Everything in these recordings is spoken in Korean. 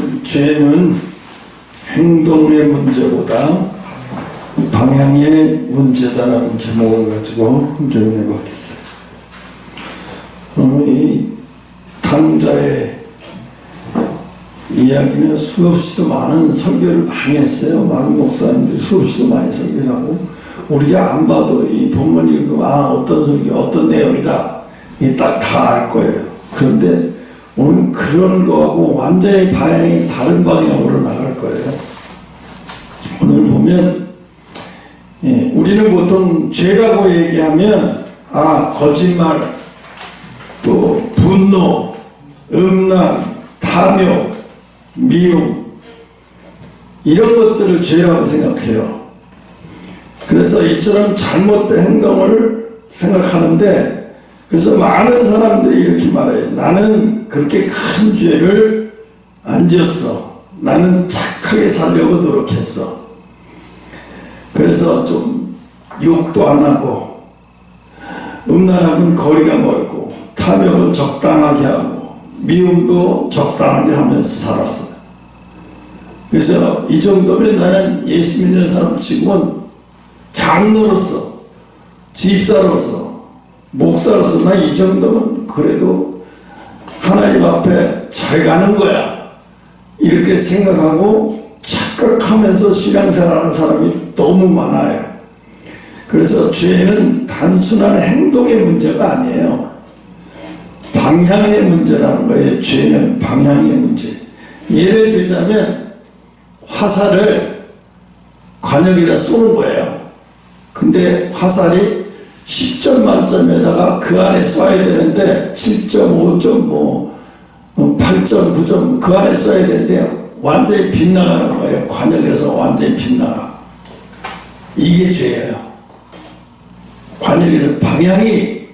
오늘 죄는 행동의 문제보다 방향의 문제다라는 제목을 가지고 교훈해 보겠어요. 이 탕자의 이야기는 수없이도 많은 설교를 많이 했어요. 많은 목사님들이 수없이도 많이 설교를 하고, 우리가 안 봐도 이 본문 읽으면 어떤 설교, 어떤 내용이다, 이 딱 다 알 거예요. 그런데 오늘 그런 거하고 완전히 방향이 다른 방향으로 나갈 거예요. 오늘 보면 우리는 보통 죄라고 얘기하면 거짓말, 또 분노, 음란, 탐욕, 미움, 이런 것들을 죄라고 생각해요. 그래서 이처럼 잘못된 행동을 생각하는데, 그래서 많은 사람들이 이렇게 말해요. 나는 그렇게 큰 죄를 안 지었어. 나는 착하게 살려고 노력했어. 그래서 좀 욕도 안 하고, 음란하고는 거리가 멀고, 탐욕은 적당하게 하고, 미움도 적당하게 하면서 살았어요. 그래서 이 정도면 나는 예수 믿는 사람 치고는 장로로서, 집사로서, 목사로서 나 이 정도면 그래도 하나님 앞에 잘 가는 거야, 이렇게 생각하고 착각하면서 신앙생활하는 사람이 너무 많아요. 그래서 죄는 단순한 행동의 문제가 아니에요. 방향의 문제라는 거예요. 죄는 방향의 문제. 예를 들자면 화살을 관역에다 쏘는 거예요. 근데 화살이 10점 만점에다가 그 안에 쏴야 되는데 7점, 5점, 8점, 9점 그 안에 쏴야 되는데 완전히 빗나가는 거예요. 관역에서 완전히 빗나가. 이게 죄예요. 관역에서 방향이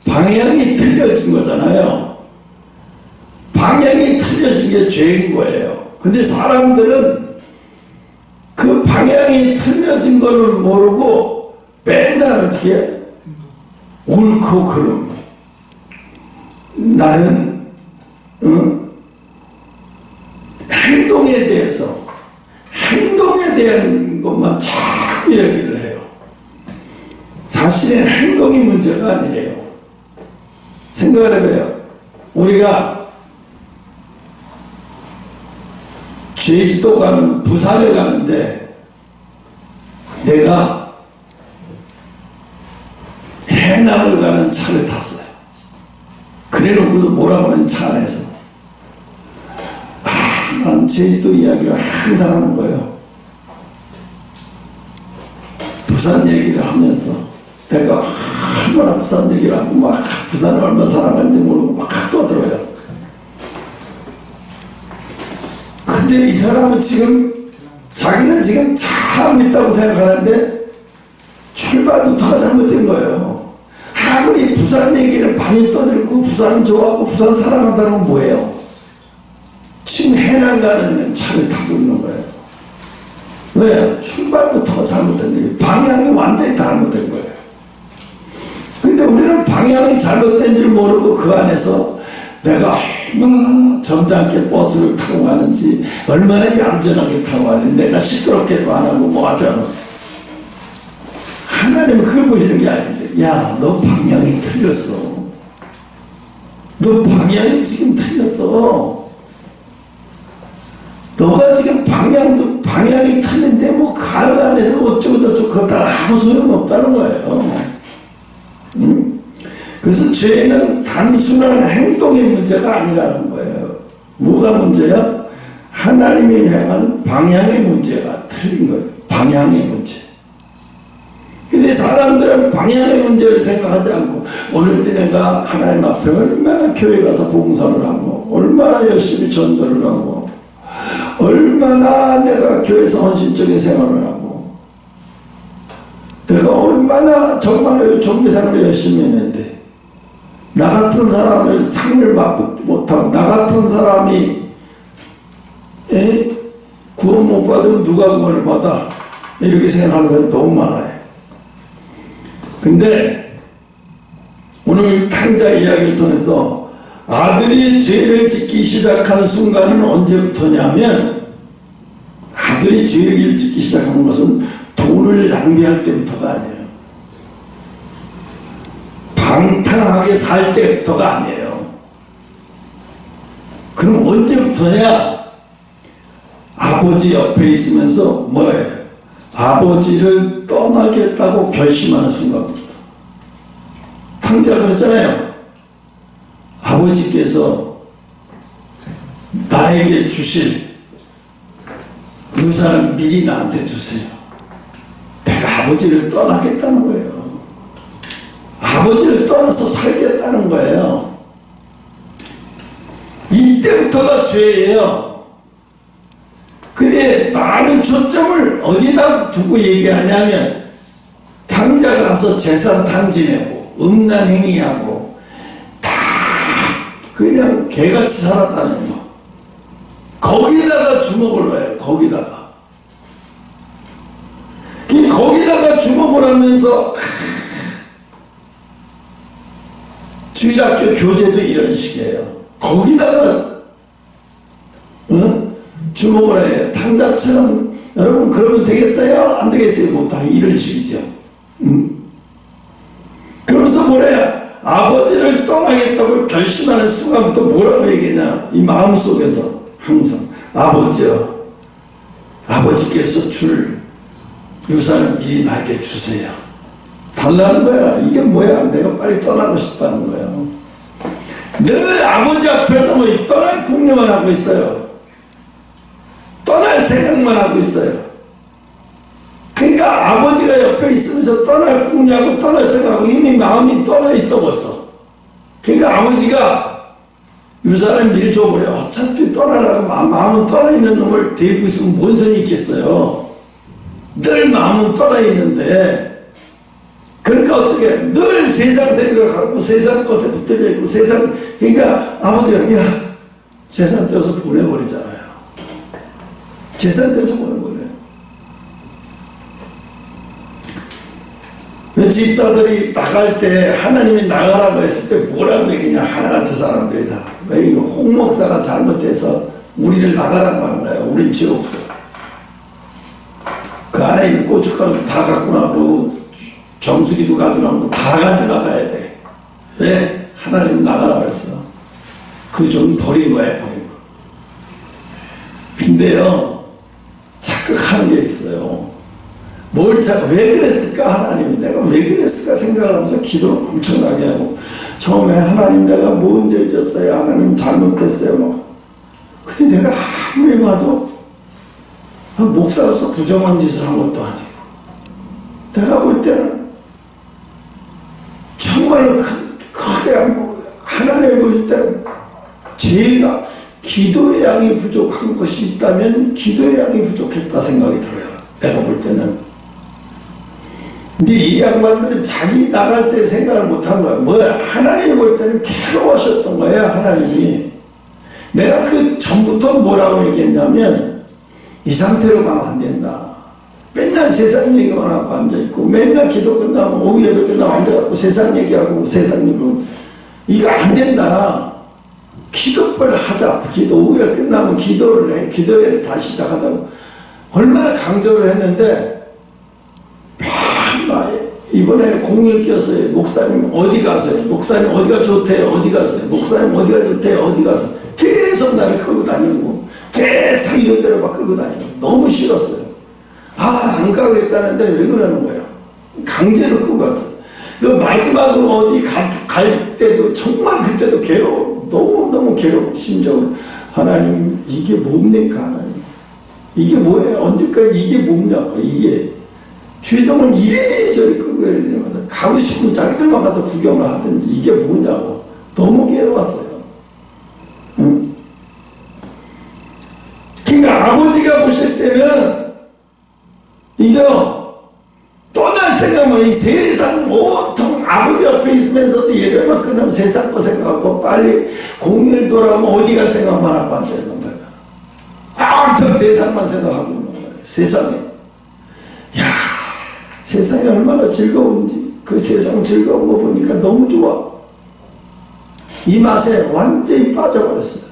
틀려진 거잖아요. 방향이 틀려진 게 죄인 거예요. 근데 사람들은 그 방향이 틀려진 거를 모르고 맨날 어떻게 옳고 그름, 나는 행동에 대한 것만 자꾸 얘기를 해요. 사실은 행동이 문제가 아니래요. 생각을 해봐요. 우리가 제주도 가는, 부산에 가는데 내가 해남을 가는 차를 탔어요. 그래놓고도 뭐라고 하는 차 안에서 난 제주도 이야기를 항상 하는 거예요. 부산 얘기를 하면서 내가 얼마나 부산 얘기를 하고 막 부산을 얼마나 사랑하는지 모르고 막 떠들어요. 근데 이 사람은 자기는 지금 잘하고 있다고 생각하는데 출발부터가 잘못된 거예요. 아무리 부산 얘기를 많이 떠들고 부산 좋아하고 부산 사랑한다는 건 뭐예요? 지금 해남 가는 차를 타고 있는 거예요. 왜? 출발부터가 잘못된 거예요. 방향이 완전히 잘못된 거예요. 근데 우리는 방향이 잘못된 줄 모르고 그 안에서 내가 얼마나 점잖게 버스를 타고 가는지, 얼마나 얌전하게 타고 가는지, 내가 시끄럽게도 안 하고 뭐 하잖아. 하나님은 그걸 보시는 게 아닌데, 야, 너 방향이 틀렸어. 너 방향이 지금 틀렸어. 너가 지금 방향이 틀린데 뭐 그 안에서 어쩌고저쩌고 그거 다 아무 소용없다는 거예요. 그래서 죄는 단순한 행동의 문제가 아니라는 거예요. 뭐가 문제야? 하나님이 향한 방향의 문제가 틀린 거예요. 방향의 문제. 근데 사람들은 방향의 문제를 생각하지 않고, 오늘도 내가 하나님 앞에 얼마나 교회 가서 봉사를 하고, 얼마나 열심히 전도를 하고, 얼마나 내가 교회에서 헌신적인 생활을 하고, 내가 얼마나 정말 종교생활을 열심히 했는데, 나 같은 사람을 상을 받지 못하고, 나 같은 사람이 구원 못 받으면 누가 구원을 받아? 이렇게 생각하는 사람이 너무 많아요. 근데 오늘 탕자 이야기를 통해서 아들이 죄를 짓기 시작한 순간은 언제부터냐면, 아들이 죄를 짓기 시작하는 것은 돈을 낭비할 때부터가 아니에요. 방탕하게 살 때부터가 아니에요. 그럼 언제부터냐? 아버지 옆에 있으면서 뭐예요? 아버지를 떠나겠다고 결심하는 순간부터. 탕자가 그랬잖아요. 아버지께서 나에게 주실 유산을 미리 나한테 주세요. 내가 아버지를 떠나겠다는 거예요. 아버지를 떠나서 살겠다는 거예요. 이때부터가 죄예요. 근데 많은 초점을 어디다 두고 얘기하냐면, 탕자가 가서 재산 탕진하고 음란 행위하고 다 그냥 개같이 살았다는 거. 거기다가 주목을 넣어요. 거기다가 주목을 하면서 주일학교 교재도 이런 식이에요. 거기다가 주목을 해요. 탕자처럼 여러분 그러면 되겠어요? 안 되겠어요? 못하 이런 식이죠. 그러면서 뭐래요? 아버지를 떠나겠다고 결심하는 순간부터 뭐라고 얘기하냐? 이 마음속에서 항상 아버지요, 아버지께서 줄 유산을 미리 나에게 주세요. 달라는 거야. 이게 뭐야? 내가 빨리 떠나고 싶다는 거예요. 늘 아버지 앞에서 뭐 떠날 궁리만 하고 있어요. 떠날 생각만 하고 있어요. 그러니까 아버지가 옆에 있으면서 떠날 궁리하고 떠날 생각하고 이미 마음이 떠나 있어 벌써. 그러니까 아버지가 유산을 미리 줘버려. 어차피 떠나려고 마음은 떠나 있는 놈을 데리고 있으면 뭔 소용이 있겠어요. 늘 마음은 떠나 있는데, 그러니까 어떻게 늘 세상 생각하고 세상 것에 붙들려 있고 세상, 그러니까 아버지가 야 재산 떼어서 보내버리잖아요. 재산 떼어서 보내버려요. 집사들이 나갈 때 하나님이 나가라고 했을 때 뭐라고 얘기냐? 하나같이 사람들이 다 왜 이거 홍 목사가 잘못해서 우리를 나가라고 하는 거야. 우린 죄 없어. 그 안에 있는 고춧가루 다 갖고 나고 정수기도 가져나고 다 가져나가야 돼. 왜? 하나님 나가라 그랬어. 그 종 버린 거야, 버린 거. 근데요, 착각하는 게 있어요. 왜 그랬을까, 하나님이? 내가 왜 그랬을까 생각을 하면서 기도를 엄청나게 하고, 처음에 하나님 내가 뭔 죄를 졌어요? 하나님 잘못됐어요? 막. 근데 내가 아무리 봐도, 목사로서 부정한 짓을 한 것도 아니고, 내가 볼 때는 정말로 크게 하나님 보실 때 제가 기도의 양이 부족한 것이 있다면 기도의 양이 부족했다 생각이 들어요. 내가 볼 때는. 근데 이 양반들은 자기 나갈 때 생각을 못한 거야. 뭐야? 하나님이 볼 때는 괴로워하셨던 거야, 하나님이. 내가 그 전부터 뭐라고 얘기했냐면, 이 상태로 가면 안 된다. 맨날 세상 얘기만 하고 앉아있고, 맨날 기도 끝나면, 오후 예배 끝나면 앉아갖고 세상 얘기하고, 세상 얘기로. 이거 안 된다. 기도를 하자. 오후 예배 끝나면 기도를 해. 기도회를 다시 시작하자고. 얼마나 강조를 했는데, 이번에 공연 꼈어요. 목사님 어디 가세요? 목사님 어디가 좋대요? 어디 가세요? 목사님 어디가 좋대요? 어디 가세요? 계속 나를 끌고 다니고, 계속 이런 데로 막 끌고 다니고. 너무 싫었어요. 안 가겠다는데 왜 그러는 거야? 강제로 끌고 갔어. 그 마지막으로 어디 갈 때도 정말 그때도 괴로워. 너무너무 괴롭고, 심적으로. 하나님, 이게 뭡니까? 하나님. 이게 뭐예요? 언제까지 이게 뭐냐고. 이게. 주의동을 이래저래 끌고 다니면서 가고 싶으면 자기들만 가서 구경을 하든지 이게 뭐냐고. 너무 괴로웠어요. 응? 그러니까 아버지가 보실 때는 이거 떠날 생각만, 이 세상 온통 아버지 옆에 있으면서도 예배만 끊으면 세상 거 생각하고 빨리 공일 돌아오면 어디 갈 생각만 하고 앉아있는 거야. 저 세상만 생각하고 있는 거예요. 세상에. 야, 세상이 얼마나 즐거운지, 그 세상 즐거운 거 보니까 너무 좋아. 이 맛에 완전히 빠져버렸어요.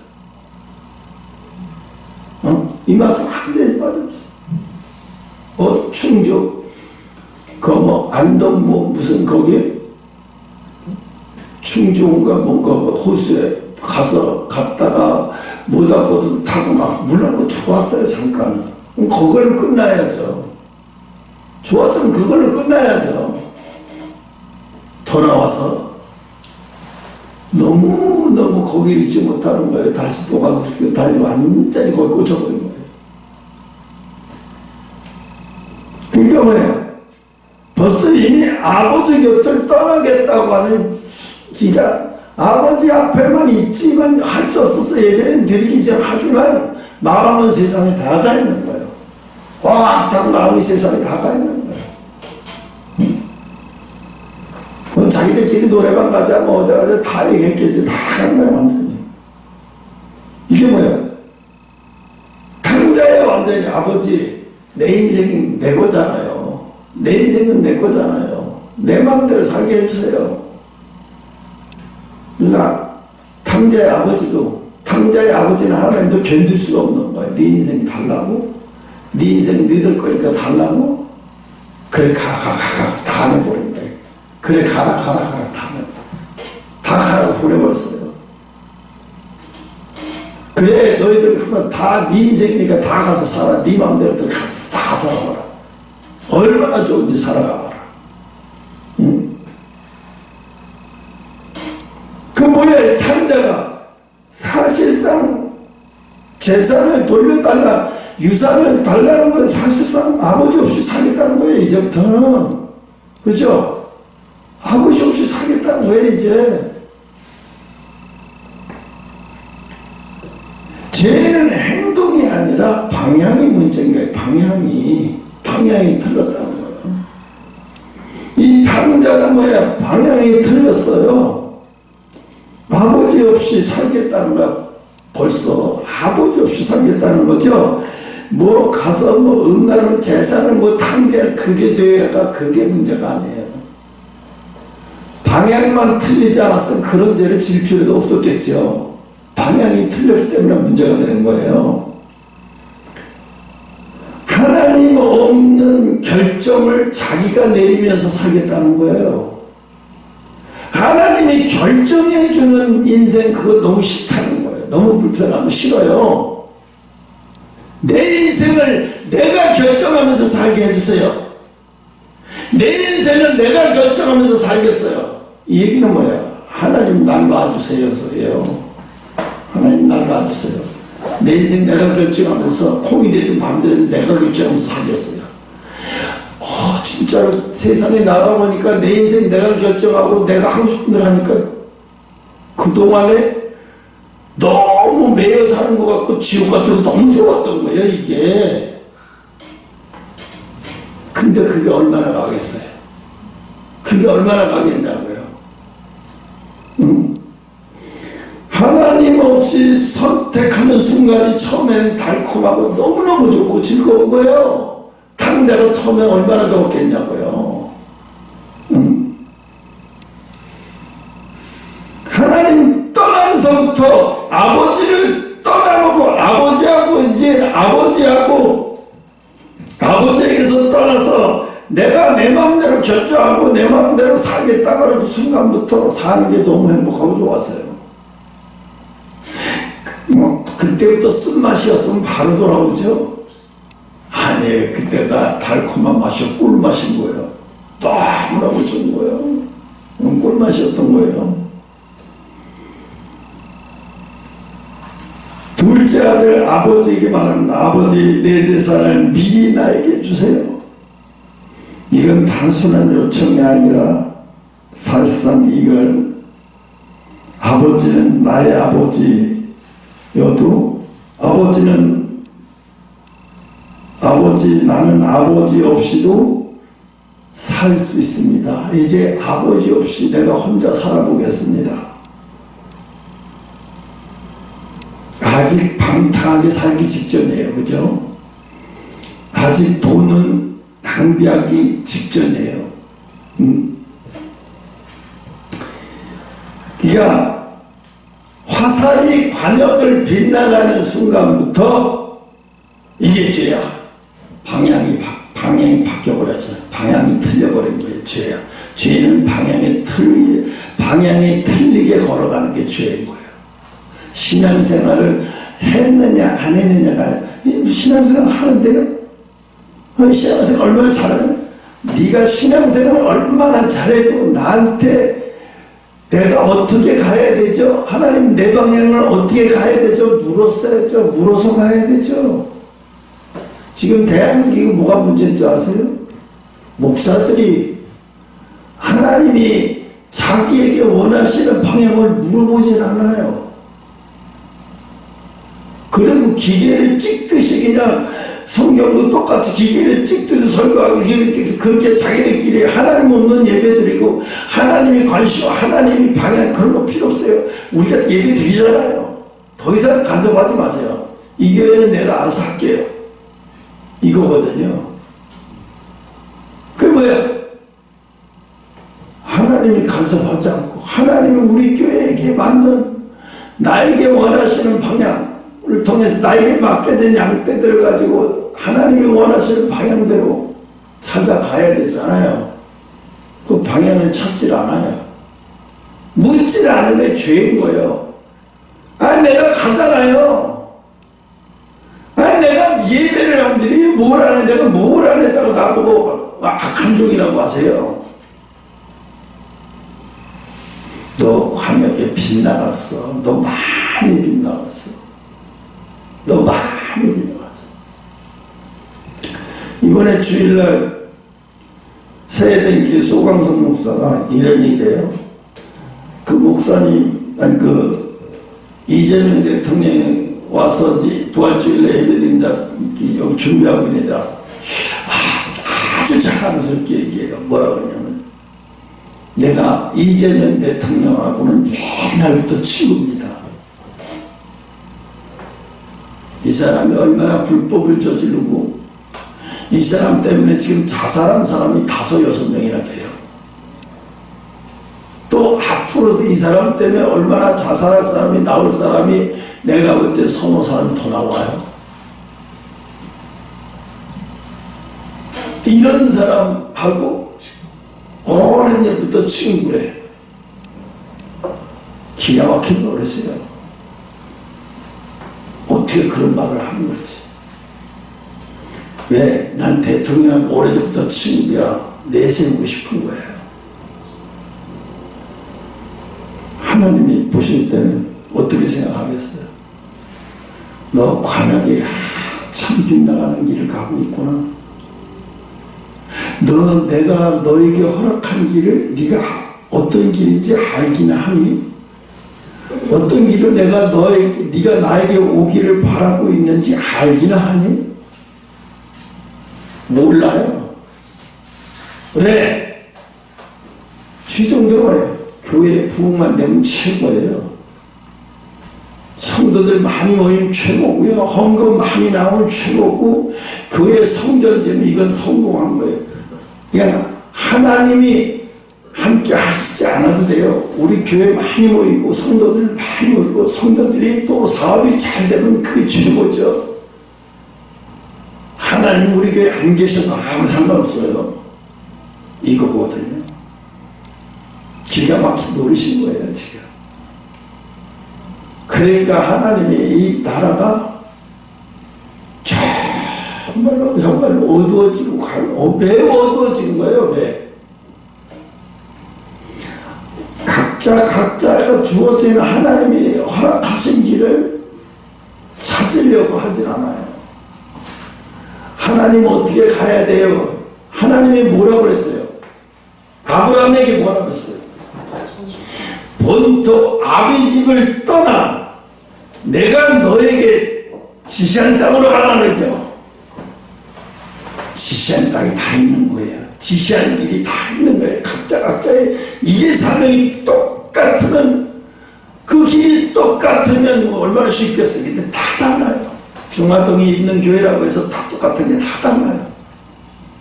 이 맛에 완전히 빠져버렸어요. 충주 안동 무슨 거기에 충주인가 뭔가 호수에 갔다가 모닥불도 타고 막 물론 좋았어요. 잠깐은 그걸로 끝나야죠. 좋았으면 그걸로 끝나야죠. 돌아와서 너무 거기를 잊지 못하는 거예요. 다시 또 가고 싶고 다시 완전히 거기 꽂혀버린 거예요. 그러니까 뭐예요? 벌써 이미 아버지 곁을 떠나겠다고 하는, 그러니까 아버지 앞에만 있지만 할 수 없어서 예배는 드리기 하지만 마음은 세상에 다 가 있는 거예요. 왕창 마음이 세상에 다 가 있는 거예요. 자기들끼리 노래방 가자 어디 가자 다 얘기했겠지. 다 간 거예요. 완전히. 이게 뭐예요? 강자예요. 완전히. 아버지 내 인생이 내 거잖아요. 내 인생은 내 거잖아요. 내 마음대로 살게 해주세요. 그러니까 탕자의 아버지는 하나님도 견딜 수가 없는 거예요. 네 인생 달라고? 네 인생 믿을 거니까 달라고? 그래 다 내버린 거예요. 그래 가라 다 가라 보내버렸어요. 그래 너희들 한번 다 네 인생이니까 다 가서 살아. 네 마음대로 가서 다 살아봐라. 얼마나 좋은지 살아가봐라. 응? 그 뭐야 탕자가 사실상 재산을 돌려달라 유산을 달라는 건 사실상 아버지 없이 살겠다는 거예요. 이제부터는. 그죠? 아버지 없이 살겠다는 거예요. 이제 죄는 행동이 아니라 방향이 문제인 거예요. 방향이 틀렸다는 거예요. 이 탕자는 뭐야? 방향이 틀렸어요. 아버지 없이 살겠다는 거야. 벌써 아버지 없이 살겠다는 거죠. 가서 응가를 재산을 탕자 그게 죄가 그게 문제가 아니에요. 방향만 틀리지 않았으면 그런 죄를 질 필요도 없었겠죠. 방향이 틀렸기 때문에 문제가 되는 거예요. 하나님 없는 결정을 자기가 내리면서 살겠다는 거예요. 하나님이 결정해주는 인생 그거 너무 싫다는 거예요. 너무 불편하고 싫어요. 내 인생을 내가 결정하면서 살게 해주세요. 내 인생을 내가 결정하면서 살겠어요. 이 얘기는 뭐예요? 하나님 날 놔주세요서예요. 하나님 날 놔주세요. 내 인생 내가 결정하면서 콩이 되든 밤 되든 내가 결정하면서 살겠어요. 진짜로 세상에 나가보니까 내 인생 내가 결정하고 내가 하고 싶은 대로 하니까 그동안에 너무 매여 사는 것 같고 지옥 같은 거 너무 좋았던 거예요. 이게 근데 그게 얼마나 가겠어요? 그게 얼마나 가겠냐고요. 하나님 없이 선택하는 순간이 처음에는 달콤하고 너무너무 좋고 즐거운 거예요. 탕자가 처음에 얼마나 좋겠냐고요. 하나님 떠나면서부터 아버지를 떠나놓고 아버지에게서 떠나서 내가 내 마음대로 결정하고 내 마음대로 살겠다 그러는 순간부터 사는 게 너무 행복하고 좋았어요. 그때부터 쓴맛이었으면 바로 돌아오죠. 아니 그때가 달콤한 맛이 꿀맛인 거예요. 너무너무 좋은 거예요. 꿀맛이었던 거예요. 둘째 아들 아버지에게 말합니다. 아버지 내 재산을 미리 나에게 주세요. 이건 단순한 요청이 아니라 사실상 이걸 아버지는 나의 아버지여도 나는 아버지 없이도 살 수 있습니다. 이제 아버지 없이 내가 혼자 살아보겠습니다. 아직 방탕하게 살기 직전이에요. 그죠? 아직 돈은 낭비하기 직전이에요. 그러니까 하나님이 관역을 빗나가는 순간부터 이게 죄야. 방향이 바뀌어버렸어요. 방향이 틀려버린 거예요. 죄야. 죄는 방향이 틀리게 걸어가는 게 죄인 거예요. 신앙생활을 했느냐 안 했느냐가, 신앙생활 하는데요? 신앙생활 얼마나 잘하냐? 네가 신앙생활을 얼마나 잘해도 나한테 내가 어떻게 가야 되죠? 하나님 내 방향을 어떻게 가야 되죠? 물었어야죠. 물어서 가야 되죠. 지금 대한민국이 뭐가 문제인 줄 아세요? 목사들이 하나님이 자기에게 원하시는 방향을 물어보질 않아요. 그리고 기계를 찍듯이 그냥 성경도 똑같이 기계를 찍듯이 설교하고 그렇게 자기들끼리 하나님 없는 예배드리고 하나님이 관심, 하나님이 방향 그런 거 필요 없어요. 우리가 예배 드리잖아요. 더 이상 간섭하지 마세요. 이 교회는 내가 알아서 할게요. 이거거든요. 그게 뭐야? 하나님이 간섭하지 않고 하나님이 우리 교회에게 맞는 나에게 원하시는 방향을 통해서 나에게 맡게 된 양떼들을 가지고 하나님이 원하시는 방향대로 찾아가야 되잖아요. 그 방향을 찾질 않아요. 묻질 않은 게 죄인 거예요. 아니 내가 가잖아요. 아니 내가 예배를 하는데 뭘 안 해? 내가 뭘 안 했다고 나보고 악한 종이라고 하세요. 너 관역에 빗나갔어. 너 많이 빗나갔어. 너 많이 빗나갔어. 이번에 주일날 세대기 소강성 목사가 이런 얘기래요. 그 목사님, 아니 이재명 대통령이 와서 이제 부활주일날 예배드린다 여기 준비하고 있는데 아주 자랑스럽게 얘기해요. 뭐라고 하냐면 내가 이재명 대통령하고는 옛날부터 친구입니다. 이 사람이 얼마나 불법을 저지르고 이 사람 때문에 지금 자살한 사람이 5, 6명이나 돼요. 또 앞으로도 이 사람 때문에 얼마나 자살할 사람이 나올 사람이 내가 볼 때 3, 4사람이 더 나와요. 이런 사람하고 오랜 전부터 친구래. 기가 막힌 노릇이에요. 어떻게 그런 말을 하는 거지? 왜? 난 대통령하고 오래전부터 친구야. 내세우고 싶은 거예요. 하나님이 보실 때는 어떻게 생각하겠어요? 너 관역에 참 빗나가는 길을 가고 있구나. 너 내가 너에게 허락한 길을 네가 어떤 길인지 알기나 하니? 어떤 길을 내가 네가 나에게 오기를 바라고 있는지 알기나 하니? 몰라요. 왜? 쥐정도로 해요. 교회 부흥만 되면 최고예요. 성도들 많이 모이면 최고고요. 헌금 많이 나오면 최고고, 교회 성전되면 이건 성공한 거예요. 그러니까 하나님이 함께 하시지 않아도 돼요. 우리 교회 많이 모이고 성도들 많이 모이고 성도들이 또 사업이 잘 되면 그게 최고죠. 하나님 우리 교회 안 계셔도 아무 상관없어요. 이거거든요. 기가 막힌 노릇인 거예요, 지금. 그러니까 하나님이 이 나라가 정말로 어두워지고 가요. 왜 어두워지는 거예요? 왜? 각자가 주어진 하나님이 허락하신 길을 찾으려고 하진 않아요. 하나님 어떻게 가야 돼요? 하나님이 뭐라고 그랬어요? 아브라함에게 뭐라고 그랬어요? 본토 아비 집을 떠나 내가 너에게 지시한 땅으로 가라 그랬죠. 지시한 땅이 다 있는 거예요. 지시한 길이 다 있는 거예요. 각자의 이게 사명이 똑같으면 그 길이 똑같으면 뭐 얼마나 쉽겠어요. 근데 다 달라요. 중화동이 있는 교회라고 해서 다 똑같은데 다 달라요.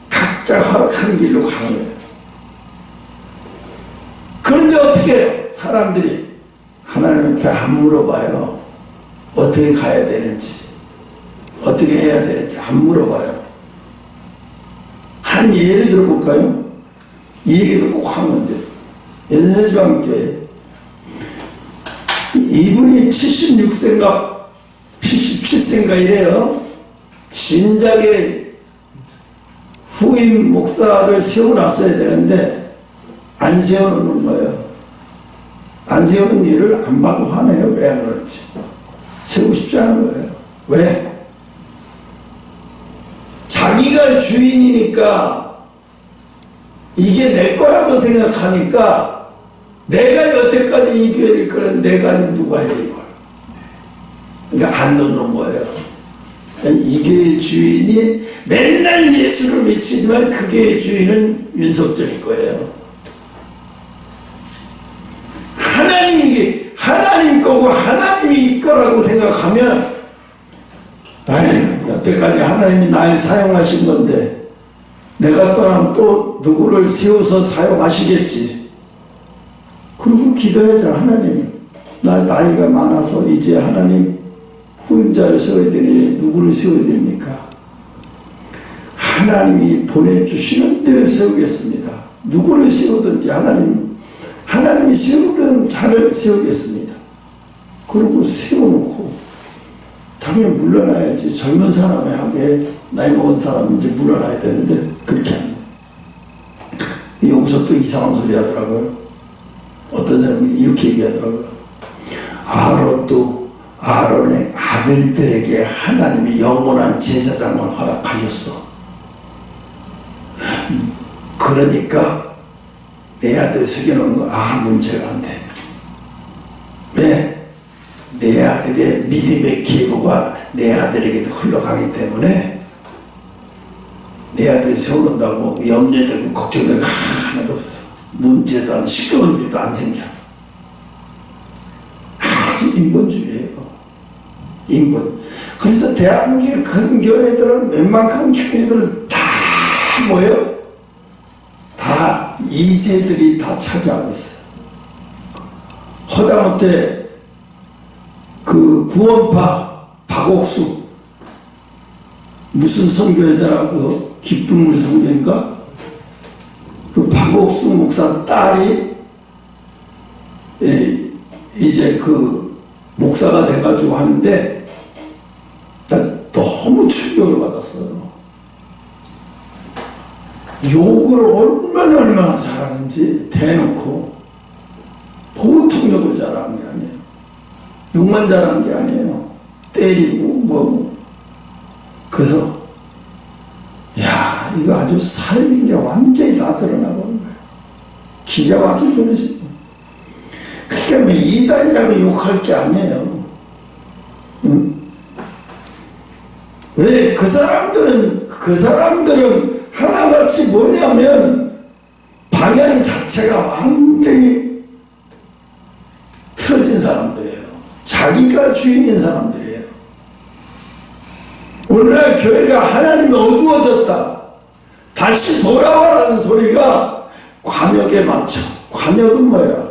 각자 허락한 길로 가는 거예요. 그런데 어떻게 해요? 사람들이 하나님께 안 물어봐요. 어떻게 가야 되는지, 어떻게 해야 되는지 안 물어봐요. 한 예를 들어볼까요? 이 얘기도 꼭 하면 돼요. 연세중앙교회 이분이 76세인가 77세인가 이래요. 진작에 후임 목사를 세워놨어야 되는데 안 세워놓는 거예요. 안 세우는 일을 안 봐도 화내요. 왜 안 그러는지. 세우고 싶지 않은 거예요. 왜? 자기가 주인이니까 이게 내 거라고 생각하니까 내가 여태까지 이 교회를 이끌었는데 내가 아니면 누가 해 이걸. 그러니까 안 넣는 거예요. 이 교회의 주인이 맨날 예수를 외치지만 그 교회의 주인은 윤석열일 거예요. 하나님 거고 하나님이 거라고 생각하면 아유, 여태까지 하나님이 날 사용하신 건데 내가 떠나면 또 누구를 세워서 사용하시겠지. 그리고 기도하자. 하나님, 나 나이가 많아서 이제 하나님 후임자를 세워야 되니 누구를 세워야 됩니까? 하나님이 보내주시는 데를 세우겠습니다. 누구를 세우든지 하나님이 세우는 자를 세우겠습니다. 그리고 세워놓고 당연히 물러나야지. 젊은 사람이 하게 나이 먹은 사람이 이제 물러나야 되는데 그렇게 합니다. 여기서 또 이상한 소리 하더라고요. 어떤 사람이 이렇게 얘기하더라고요. 아론의 아들들에게 하나님이 영원한 제사장을 허락하셨어. 그러니까 내 아들 새겨놓은 거 문제가 안 돼. 왜? 내 아들의 믿음의 기회가 내 아들에게도 흘러가기 때문에 내 아들이 세워놓는다고 염려되고 걱정되고 하나도 없어. 문제도 안, 시끄러운 일도 안 생겨. 아주 인본주의예요. 인본. 그래서 대한민국의 큰 교회들은 웬만큼 교회들은 다 뭐예요? 다 2세들이 다 차지하고 있어요. 허다못해 그 구원파 박옥수 무슨 선교회더라고. 기쁜 우리 선교인가? 그 박옥수 목사 딸이 이제 그 목사가 돼가지고 하는데 너무 충격을 받았어요. 욕을 얼마나 잘하는지 대놓고. 보통 욕을 잘하는 게 아니에요. 욕만 잘하는 게 아니에요. 때리고 뭐고. 그래서 야, 이거 아주 사역인 게 완전히 다 드러나버린 거예요. 기가 막힌 소리지. 그러니까 뭐 이단이라고 욕할 게 아니에요. 응? 왜? 그 사람들은 하나같이 뭐냐면 방향 자체가 완전히 틀어진 사람들이에요. 자기가 주인인 사람들이에요. 오늘날 교회가 하나님이 어두워졌다, 다시 돌아와라는 소리가 관역에 맞춰. 관역은 뭐야?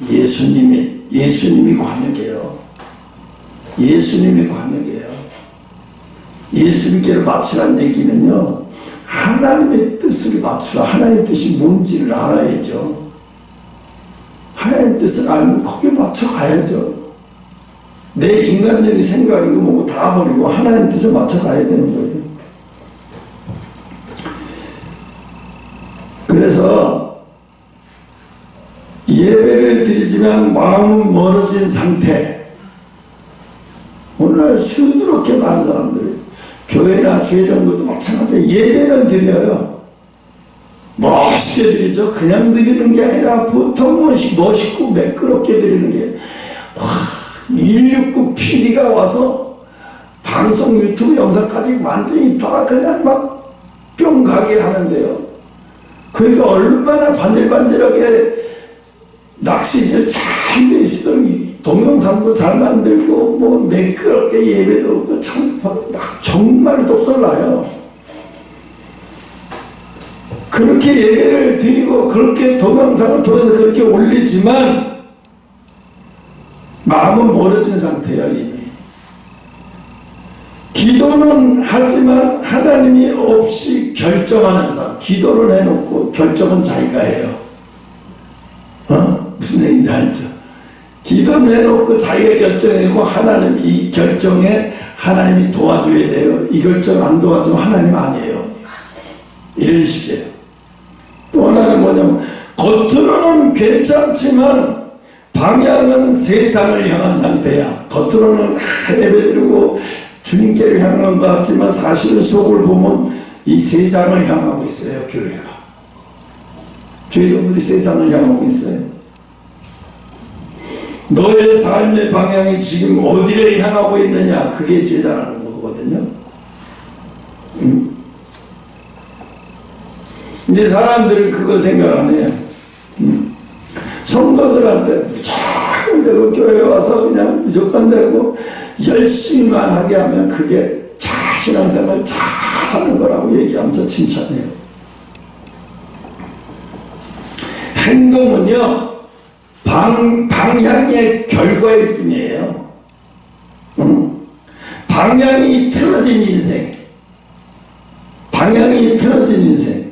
예수님이 관역이에요. 예수님이 관역이에요. 예수님께로 맞추라는 얘기는요, 하나님의 뜻을 맞추라. 하나님의 뜻이 뭔지를 알아야죠. 하나님의 뜻을 알면 거기에 맞춰 가야죠. 내 인간적인 생각이고 뭐고 다 버리고 하나님 뜻에 맞춰 가야 되는 거예요. 그래서 예배를 드리지만 마음은 멀어진 상태. 오늘날 수두룩게 많은 사람들이 교회나 주회장들도 마찬가지로 예배는 드려요. 멋있게 드리죠. 그냥 드리는 게 아니라 보통 멋있고 매끄럽게 드리는 게, 169 PD가 와서 방송 유튜브 영상까지 완전히 다 그냥 막 뿅 가게 하는데요. 그러니까 얼마나 반질반질하게 낚시질 잘 돼 있어요. 동영상도 잘 만들고 뭐 매끄럽게 예배도 없고 참 정말 독설나요. 그렇게 예배를 드리고 그렇게 동영상을 통해서 그렇게 올리지만 마음은 멀어진 상태야 이미. 기도는 하지만 하나님이 없이 결정하는 삶. 기도를 해놓고 결정은 자기가 해요. 무슨 얘기인지 알죠? 기도는 해놓고 자기가 결정하고 하나님 이 결정에 하나님이 도와줘야 돼요. 이 결정 안 도와주면 하나님 아니에요. 이런 식이에요. 또 하나는 뭐냐면 겉으로는 괜찮지만 방향은 세상을 향한 상태야. 겉으로는 예배드리고 주님께를 향한 것 같지만 사실은 속을 보면 이 세상을 향하고 있어요. 교회가. 죄인들이 세상을 향하고 있어요. 너의 삶의 방향이 지금 어디를 향하고 있느냐, 그게 제자라는 거거든요. 근데 사람들은 그거 생각 안 해요. 성도들한테 무조건 되고 교회 와서 그냥 무조건 되고 열심히만 하게 하면 그게 신앙생활 잘하는 거라고 얘기하면서 칭찬해요. 행동은요 방향의 결과일 뿐이에요. 방향이 틀어진 인생, 방향이 틀어진 인생.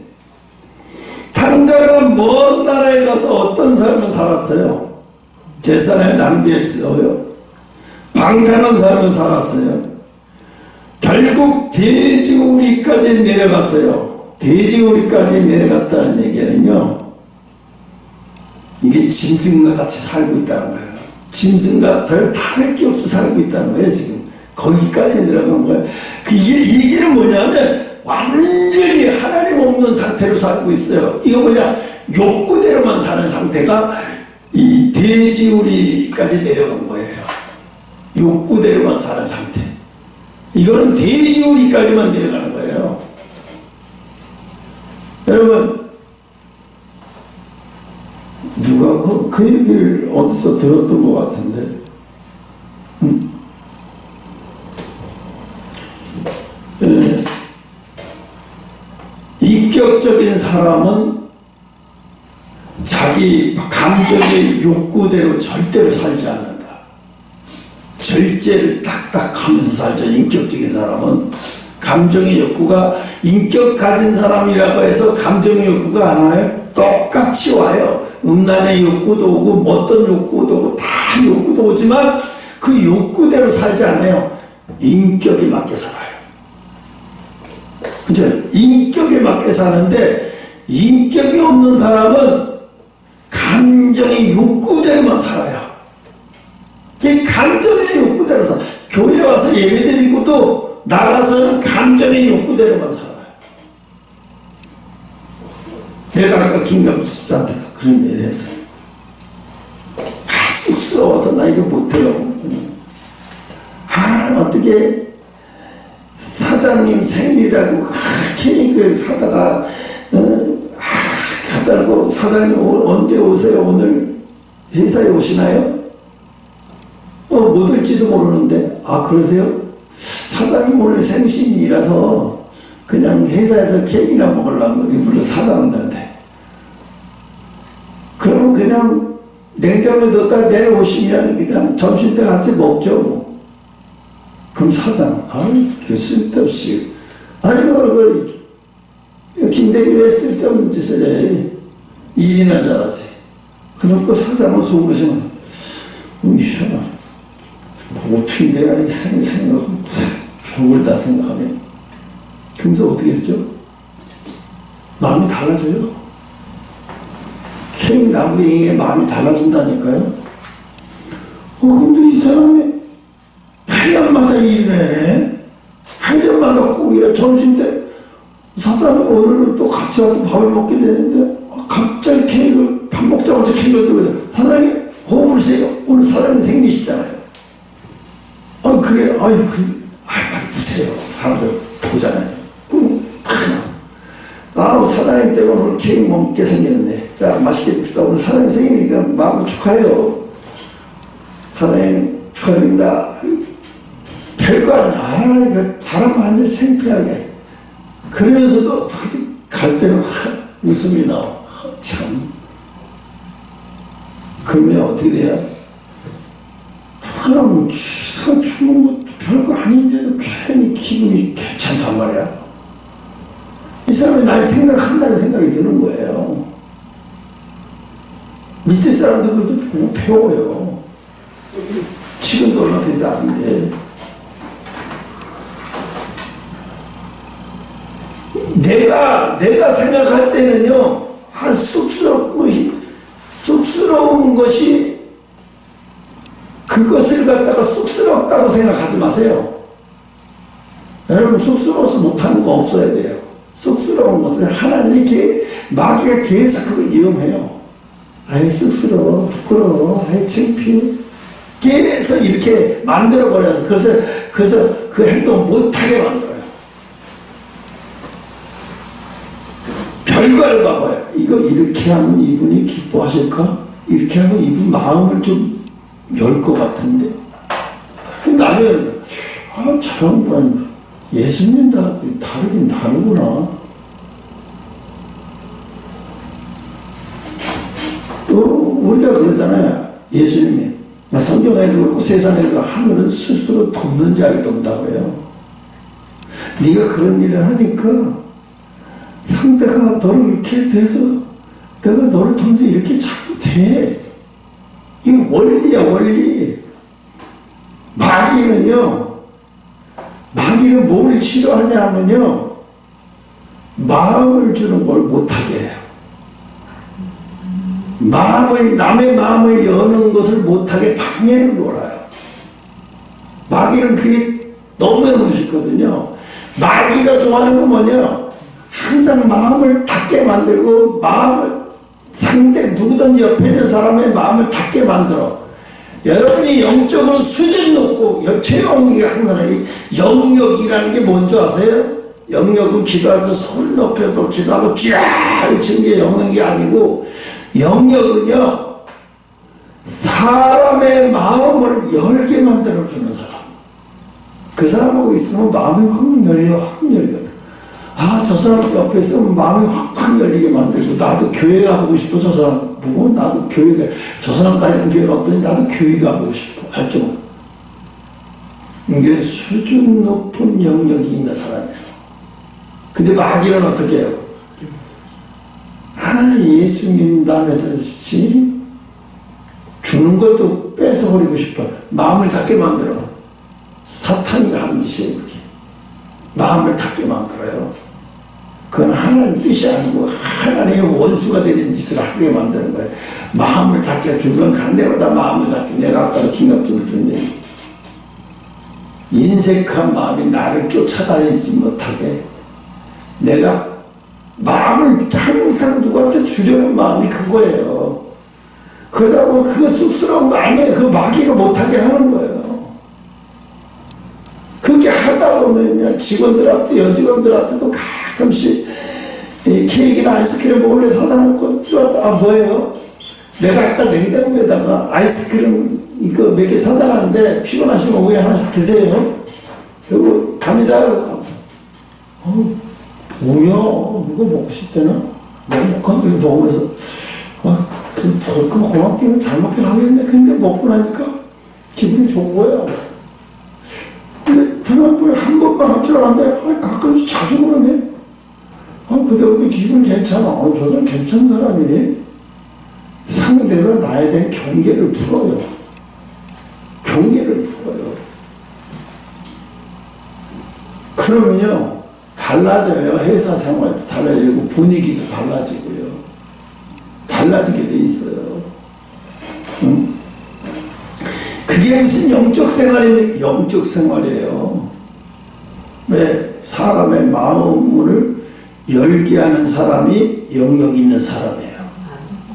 탕자가 먼 나라에 가서 어떤 삶을 살았어요? 재산을 낭비했어요. 방탕한 삶을 살았어요. 결국 돼지우리까지 내려갔어요. 돼지우리까지 내려갔다는 얘기는요, 이게 짐승과 같이 살고 있다는 거예요. 짐승과 별 다를 게 없이 살고 있다는 거예요. 지금 거기까지 내려간 거예요. 이 얘기는 뭐냐면 완전히 하나님 없는 상태로 살고 있어요. 이거 뭐냐, 욕구대로만 사는 상태가 이 돼지우리까지 내려간 거예요. 욕구대로만 사는 상태. 이거는 돼지우리까지만 내려가는 거예요. 여러분, 누가 그 얘기를 어디서 들었던 것 같은데, 인격적인 사람은 자기 감정의 욕구대로 절대로 살지 않는다. 절제를 딱딱 하면서 살죠. 인격적인 사람은. 감정의 욕구가, 인격 가진 사람이라고 해서 감정의 욕구가 안 와요? 똑같이 와요. 음란의 욕구도 오고 어떤 욕구도 오고 다 욕구도 오지만 그 욕구대로 살지 않아요. 인격에 맞게 살아요. 그죠? 인격에 맞게 사는데, 인격이 없는 사람은 감정의 욕구대로만 살아요. 이 감정의 욕구대로 살아요. 교회 와서 예배드리고도 나가서는 감정의 욕구대로만 살아요. 내가 아까 김강수 집사한테서 그런 얘기를 했어요. 쑥스러워서 나 이거 못해요. 어떻게 사장님 생일이라고 케이크를 사다가 갖다고, 사장님 언제 오세요? 오늘 회사에 오시나요? 못 올지도 모르는데, 그러세요? 사장님 오늘 생신이라서 그냥 회사에서 케이크나 먹으려고 일부러 사다 놨는데, 그러면 그냥 냉장고에 넣었다 내려오시면 그냥 점심때 같이 먹죠 뭐. 그럼 사장, 그 쓸데없이, 김대리 왜 쓸데없는 짓을 해? 일이나 잘하지. 그러고 사장은 속으시면, 이상하네. 어떻게 내가 생각하면, 벽을 다 생각하네. 그러면서 어떻게 했죠? 마음이 달라져요. 케이크 나무링에 마음이 달라진다니까요. 근데 이 사람이 해년마다 일을 해. 해년마다 꼭 이래. 점심때 사장이 오늘은 또 같이 와서 밥을 먹게 되는데, 갑자기 케이크를, 밥 먹자마자 케이크를 들고, 사장님 호흡을 세요. 오늘 사장님 생일이시잖아요. 그래. 빨리 보세요. 사람들 보잖아요. 사장님 때문에 오늘 케이크 먹게 생겼는데, 자, 맛있게 봅시다. 오늘 사장님 생일이니까 마음을 축하해요. 사장님 축하드립니다. 별거 아니야. 이거 사람 완전 창피하게. 그러면서도 갈 때는 웃음이 나와. 참. 그러면 어떻게 돼요? 그럼 기사 주는 것도 별거 아닌데도 괜히 기분이 괜찮단 말이야. 이 사람이 날 생각한다는 생각이 드는 거예요. 밑에 사람들도 보고 배워요. 지금도 얼마 되지 않은데. 내가 생각할 때는요, 쑥스러운 것이, 그것을 갖다가 쑥스럽다고 생각하지 마세요. 여러분, 쑥스러워서 못하는 거 없어야 돼요. 쑥스러운 것은 하나님이 마귀가 계속 그걸 이용해요. 아이, 쑥스러워, 부끄러워, 아이, 창피해. 계속 이렇게 만들어버려요. 그래서 그 행동 못하게 만들어요. 결과를 봐봐요. 이거 이렇게 하면 이분이 기뻐하실까? 이렇게 하면 이분 마음을 좀 열 것 같은데. 나중에 저 양반 예수님 다르긴 다르구나. 우리가 그러잖아요. 예수님이 성경에도 그렇고 세상에도 하늘은 스스로 돕는 자를 돕는다고 해요. 네가 그런 일을 하니까 상대가 너를 이렇게 돼서 내가 너를 통해서 이렇게 자꾸 돼. 이거 원리야, 원리. 마귀는 뭘 싫어하냐 하면요, 마음을 주는 걸 못하게 해요. 남의 마음을 여는 것을 못하게 방해를 놀아요. 마귀는 그게 너무너무 싫거든요. 마귀가 좋아하는 건 뭐냐? 항상 마음을 닫게 만들고, 상대 누구든 옆에 있는 사람의 마음을 닫게 만들어. 여러분이 영적으로 수준 높고, 최영이가 항상 이 영역이라는 게 뭔지 아세요? 영역은 기도해서 손 높여서 기도하고 쫙 치는 게 영역이 아니고, 영역은요, 사람의 마음을 열게 만들어주는 사람. 그 사람하고 있으면 마음이 확 열려. 저 사람 옆에 있으면 마음이 확 열리게 만들고, 나도 교회 가보고 싶어. 저 사람 보고 나도 저 사람 다니는 교회가 어떠니 나도 교회 가보고 싶어 할 정도. 이게 수준 높은 영역이 있는 사람이에요. 근데 마귀는 어떻게 해요? 예수 믿는다면서 주는 것도 뺏어버리고 싶어. 마음을 닫게 만들어. 사탄이 하는 짓이에요, 그게. 마음을 닫게 만들어요. 그건 하나님 뜻이 아니고 하나님의 원수가 되는 짓을 하게 만드는 거예요. 마음을 닫게, 주변 간 데마다 마음을 닫게. 내가 아까 김갑주를 들었는데, 인색한 마음이 나를 쫓아다니지 못하게, 내가 마음을 항상 누구한테 주려는 마음이 그거예요. 그러다 보면 그거 쑥스러운 거 아니에요. 그 마귀가 못하게 하는 거예요. 그렇게 하다 보면 직원들한테, 여직원들한테도 가끔씩 케이크나 아이스크림 몰래 사다 놓고, 뭐예요? 내가 아까 냉장고에다가 아이스크림 이거 몇 개 사다 놨는데 피곤하시면 오후에 하나씩 드세요. 그리고 갑니다. 뭐야, 이거 먹고 싶대나? 먹고 먹으면서, 고맙기는 잘 먹긴 하겠네. 근데 먹고 나니까 기분이 좋은 거야. 근데 전화번호 한 번만 할 줄 알았는데, 가끔씩 자주 그러네. 근데 여기 기분 괜찮아. 저 사람 괜찮은 사람이네. 상대가 나에 대한 경계를 풀어요. 그러면요, 달라져요. 회사 생활도 달라지고, 분위기도 달라지고요. 달라지게 돼 있어요. 응? 그게 무슨 영적 생활이에요. 왜? 사람의 마음을 열게 하는 사람이 영역 있는 사람이에요.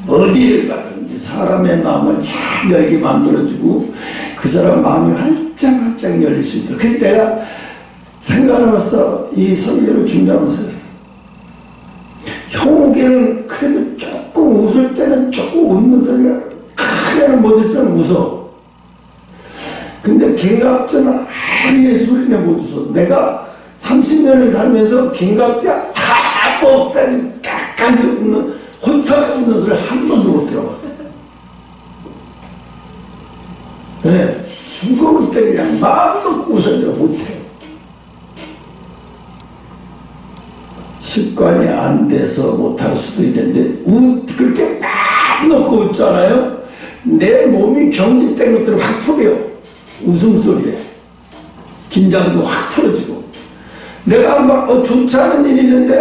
어디를 가든지 사람의 마음을 잘 열게 만들어주고, 그 사람 마음이 활짝 열릴 수 있도록. 그래서 내가 생각하면서 이 설교를 준비하면서 형욱이는 그래도 조금 웃을 때는 조금 웃는 소리가 크게는 못 웃을 때는 웃어. 근데 김갑주는 아예 소리를 못 웃어. 내가 30년을 살면서 김갑주가 다 먹다니 깍깍 웃는, 혼자 웃는 소리 한 번도 못 들어봤어. 네, 죽을 때 그냥 마음 놓고 웃어도 못해요. 습관이 안 돼서 못할 수도 있는데 그렇게 막 놓고 웃잖아요. 내 몸이 경직된 것들을 확 풀어요. 웃음소리에 긴장도 확 풀어지고. 내가 막 좋지 않은 일이 있는데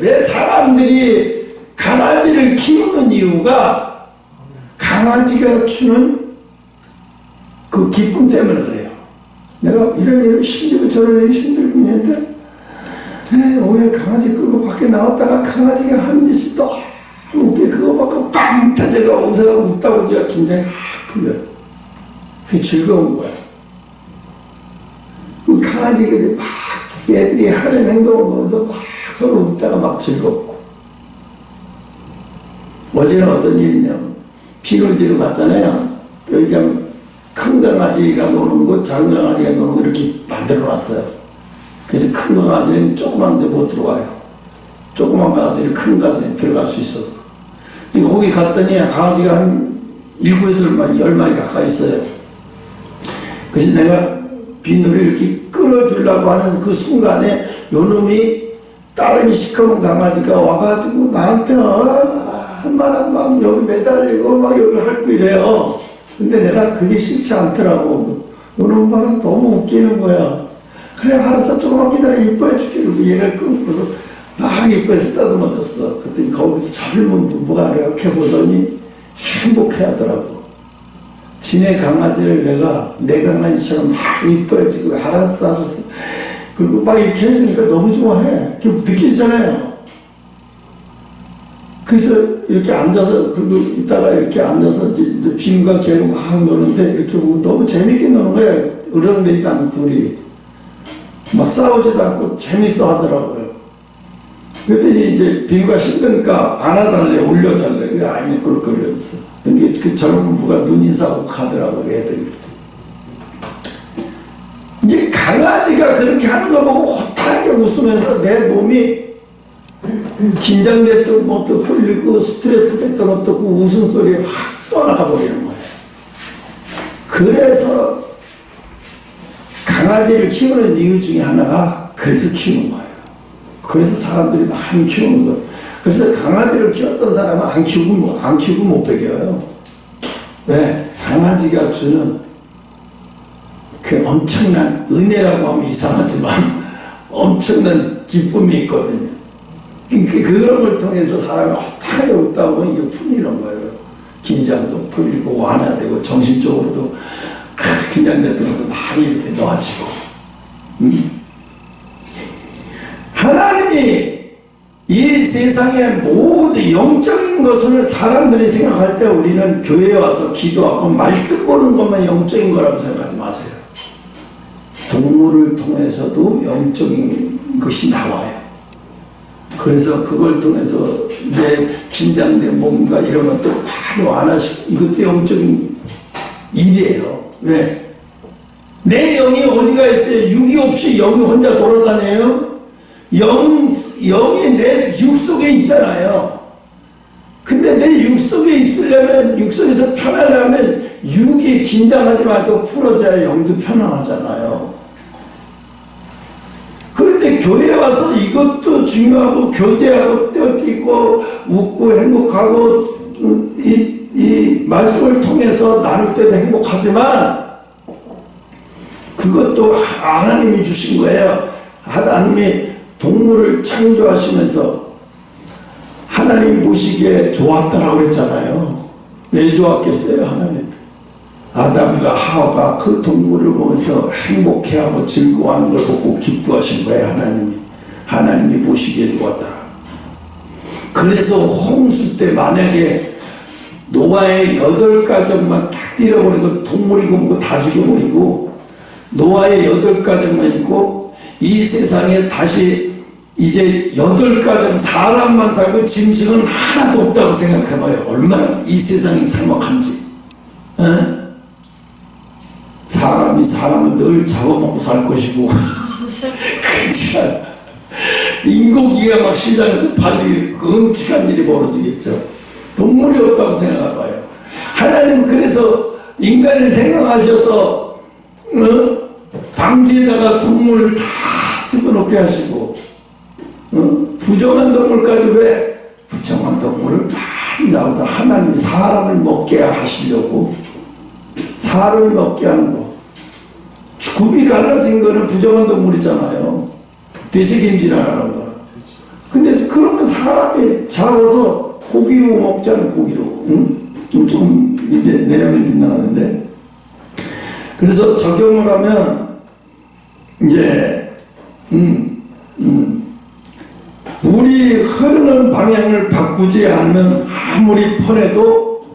왜 사람들이 강아지를 키우는 이유가 강아지가 주는 그 기쁨 때문에 그래요. 내가 이런 일을 힘들고 저런 일을 힘들고 있는데 오늘 강아지 끌고 밖에 나왔다가 강아지가 한 짓이 너무 웃겨. 그거 받고 빵 터져가 웃다가 이제 긴장이 확 풀려요. 그게 즐거운 거야. 그 강아지들이 막 얘들이 하는 행동을 보면서 막 서로 웃다가 막 즐겁고. 어제는 어떤 일이 있냐면 비놀이를 갔잖아요. 여기가 큰 강아지가 노는 곳, 작은 강아지가 노는 곳 이렇게 만들어 놨어요. 그래서 큰 강아지는 조그만 데 못 들어와요. 조그만 강아지는 큰 강아지는 들어갈 수 있어. 거기 갔더니 강아지가 한 7, 8마리, 10마리 가까이 있어요. 그래서 내가 비누를 이렇게 끌어주려고 하는 그 순간에 요놈이 다른 시커먼 강아지가 와가지고 나한테 얼마나 막 여기 매달리고 막 여기 핥고 이래요. 근데 내가 그게 싫지 않더라고. 요놈 봐라 너무 웃기는 거야. 그래 알았어 조금만 기다려 이뻐해 줄게. 그리고 얘가 끊고서 막 이뻐해서 따듬어줬어. 그랬더니 거기서 젊은 부부가 이렇게 보더니 행복해 하더라고. 지네 강아지를 내가 내 강아지처럼 막 이뻐해주고 알았어. 그리고 막 이렇게 해주니까 너무 좋아해. 그게 느끼잖아요. 그래서 이렇게 앉아서 그리고 이따가 이렇게 앉아서 이제 빈과 개고 막 노는데 이렇게 보고 너무 재밌게 노는 거야. 으르렁대지도 않고 둘이 막 싸우지도 않고 재밌어 하더라고요. 그랬더니 이제 빈과 힘드니까 안아달래 올려달래. 그게 아니 꿀꿀거렸어. 근데 그 젊은 부부가 눈인사하고 가더라고요. 애들이. 이제 강아지가 그렇게 하는 거 보고 호탕하게 웃으면서 내 몸이 긴장됐던 것도 풀리고 스트레스 됐던 것도 그 웃음소리에 확 떠나가 버리는 거예요. 그래서 강아지를 키우는 이유 중에 하나가 그래서 키우는 거예요. 그래서 사람들이 많이 키우는 거예요. 그래서 강아지를 키웠던 사람은 안 키우고 못 배겨요. 왜? 강아지가 주는 그 엄청난 은혜라고 하면 이상하지만 엄청난 기쁨이 있거든요. 그런 걸 통해서 사람이 호탕하게 웃다 보면 이게 풀리는 거예요. 긴장도 풀리고 완화되고 정신적으로도 긴장됐던 것도 많이 이렇게 놓아지고. 하나님이 이 세상의 모든 영적인 것을 사람들이 생각할 때 우리는 교회에 와서 기도하고 말씀 보는 것만 영적인 거라고 생각하지 마세요. 동물을 통해서도 영적인 것이 나와요. 그래서 그걸 통해서 내 긴장된 몸과 이런 것도 많이 완화시키고 이것도 영적인 일이에요. 왜? 내 영이 어디가 있어요? 육이 없이 영이 혼자 돌아다녀요? 영이 내 육 속에 있잖아요. 근데 내 육 속에 있으려면, 육 속에서 편하려면 육이 긴장하지 말고 풀어져야 영도 편안하잖아요. 그런데 교회에 와서 이것도 중요하고 교제하고 떼어끼고 웃고 행복하고 이 말씀을 통해서 나눌 때도 행복하지만 그것도 하나님이 주신 거예요. 하나님이 동물을 창조하시면서 하나님 보시기에 좋았다라고 그랬잖아요. 왜 좋았겠어요? 하나님 아담과 하와가 그 동물을 보면서 행복해하고 즐거워하는 걸 보고 기뻐하신 거예요. 하나님이 보시기에 좋았다. 그래서 홍수 때 만약에 노아의 8가족만 딱 잃어버리고 동물이고 뭐고 다 죽여버리고 노아의 8가족만 있고 이 세상에 다시 이제 8가족 사람만 살고 짐승은 하나도 없다고 생각해봐요. 얼마나 이 세상이 삭막한지. 사람이 사람은 늘 잡아먹고 살 것이고 그렇지 인고기가 막 시장에서 팔릴 끔찍한 일이 벌어지겠죠. 동물이 없다고 생각해봐요. 하나님은 그래서 인간을 생각하셔서 방지에다가 동물을 다 집어넣게 하시고 부정한 동물까지 왜 부정한 동물을 많이 잡아서 하나님이 사람을 먹게 하시려고 사람을 먹게 하는 거. 굽이 갈라진 거는 부정한 동물이잖아요. 돼지김질하라는 거. 근데 그러면 사람이 잡아서 고기로 먹자는 고기로. 좀 내용이 빗나가는데. 그래서 적용을 하면 이제 물이 흐르는 방향을 바꾸지 않으면 아무리 퍼내도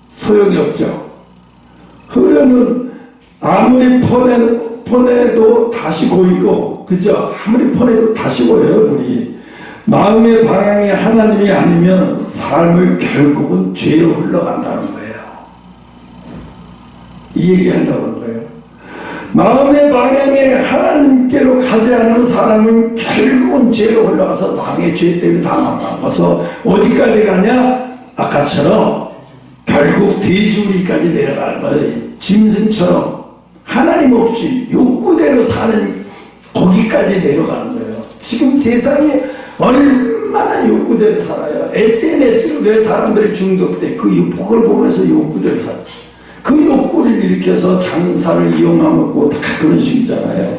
소용이 없죠. 흐르는 아무리 퍼내도 다시 고이고, 그죠? 아무리 퍼내도 다시 고여요, 물이. 마음의 방향이 하나님이 아니면 삶을 결국은 죄로 흘러간다는 거예요. 이 얘기 하려고 하는 거예요. 마음의 방향이 하나님께로 가지 않은 사람은 결국은 죄로 흘러가서 왕의 죄 때문에 다 망가서 어디까지 가냐? 아까처럼 결국 돼지우리까지 내려가는 거예요. 짐승처럼 하나님 없이 욕구대로 사는 거기까지 내려가는 거예요. 지금 세상이 얼마나 욕구대로 살아요. SNS로 왜 사람들이 중독돼? 그걸 보면서 욕구대로 살아요. 그 욕구를 일으켜서 장사를 이용하고 다 그런 식이잖아요.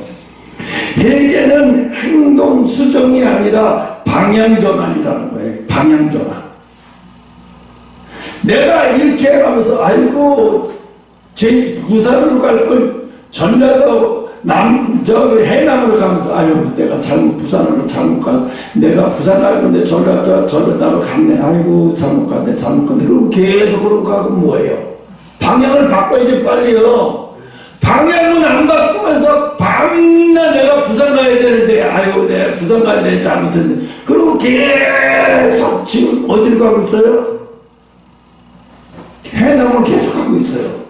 회개는 행동 수정이 아니라 방향전환이라는 거예요. 방향전환. 내가 이렇게 해가면서 아이고 제 부산으로 갈 걸 전라도 해남으로 가면서 아유 내가 부산으로 잘못 가 내가 부산 가는데 전라도로 갔네. 아이고 잘못 갔네. 그럼 계속 그러고 가고 뭐예요? 방향을 바꿔야지 빨리요. 방향은 안 바꾸면서 밤낮 내가 부산 가야 되는데 아이고 내가 부산 가야 돼 잘못했네. 그리고 계속 지금 어디로 가고 있어요? 해남으로 계속 가고 있어요.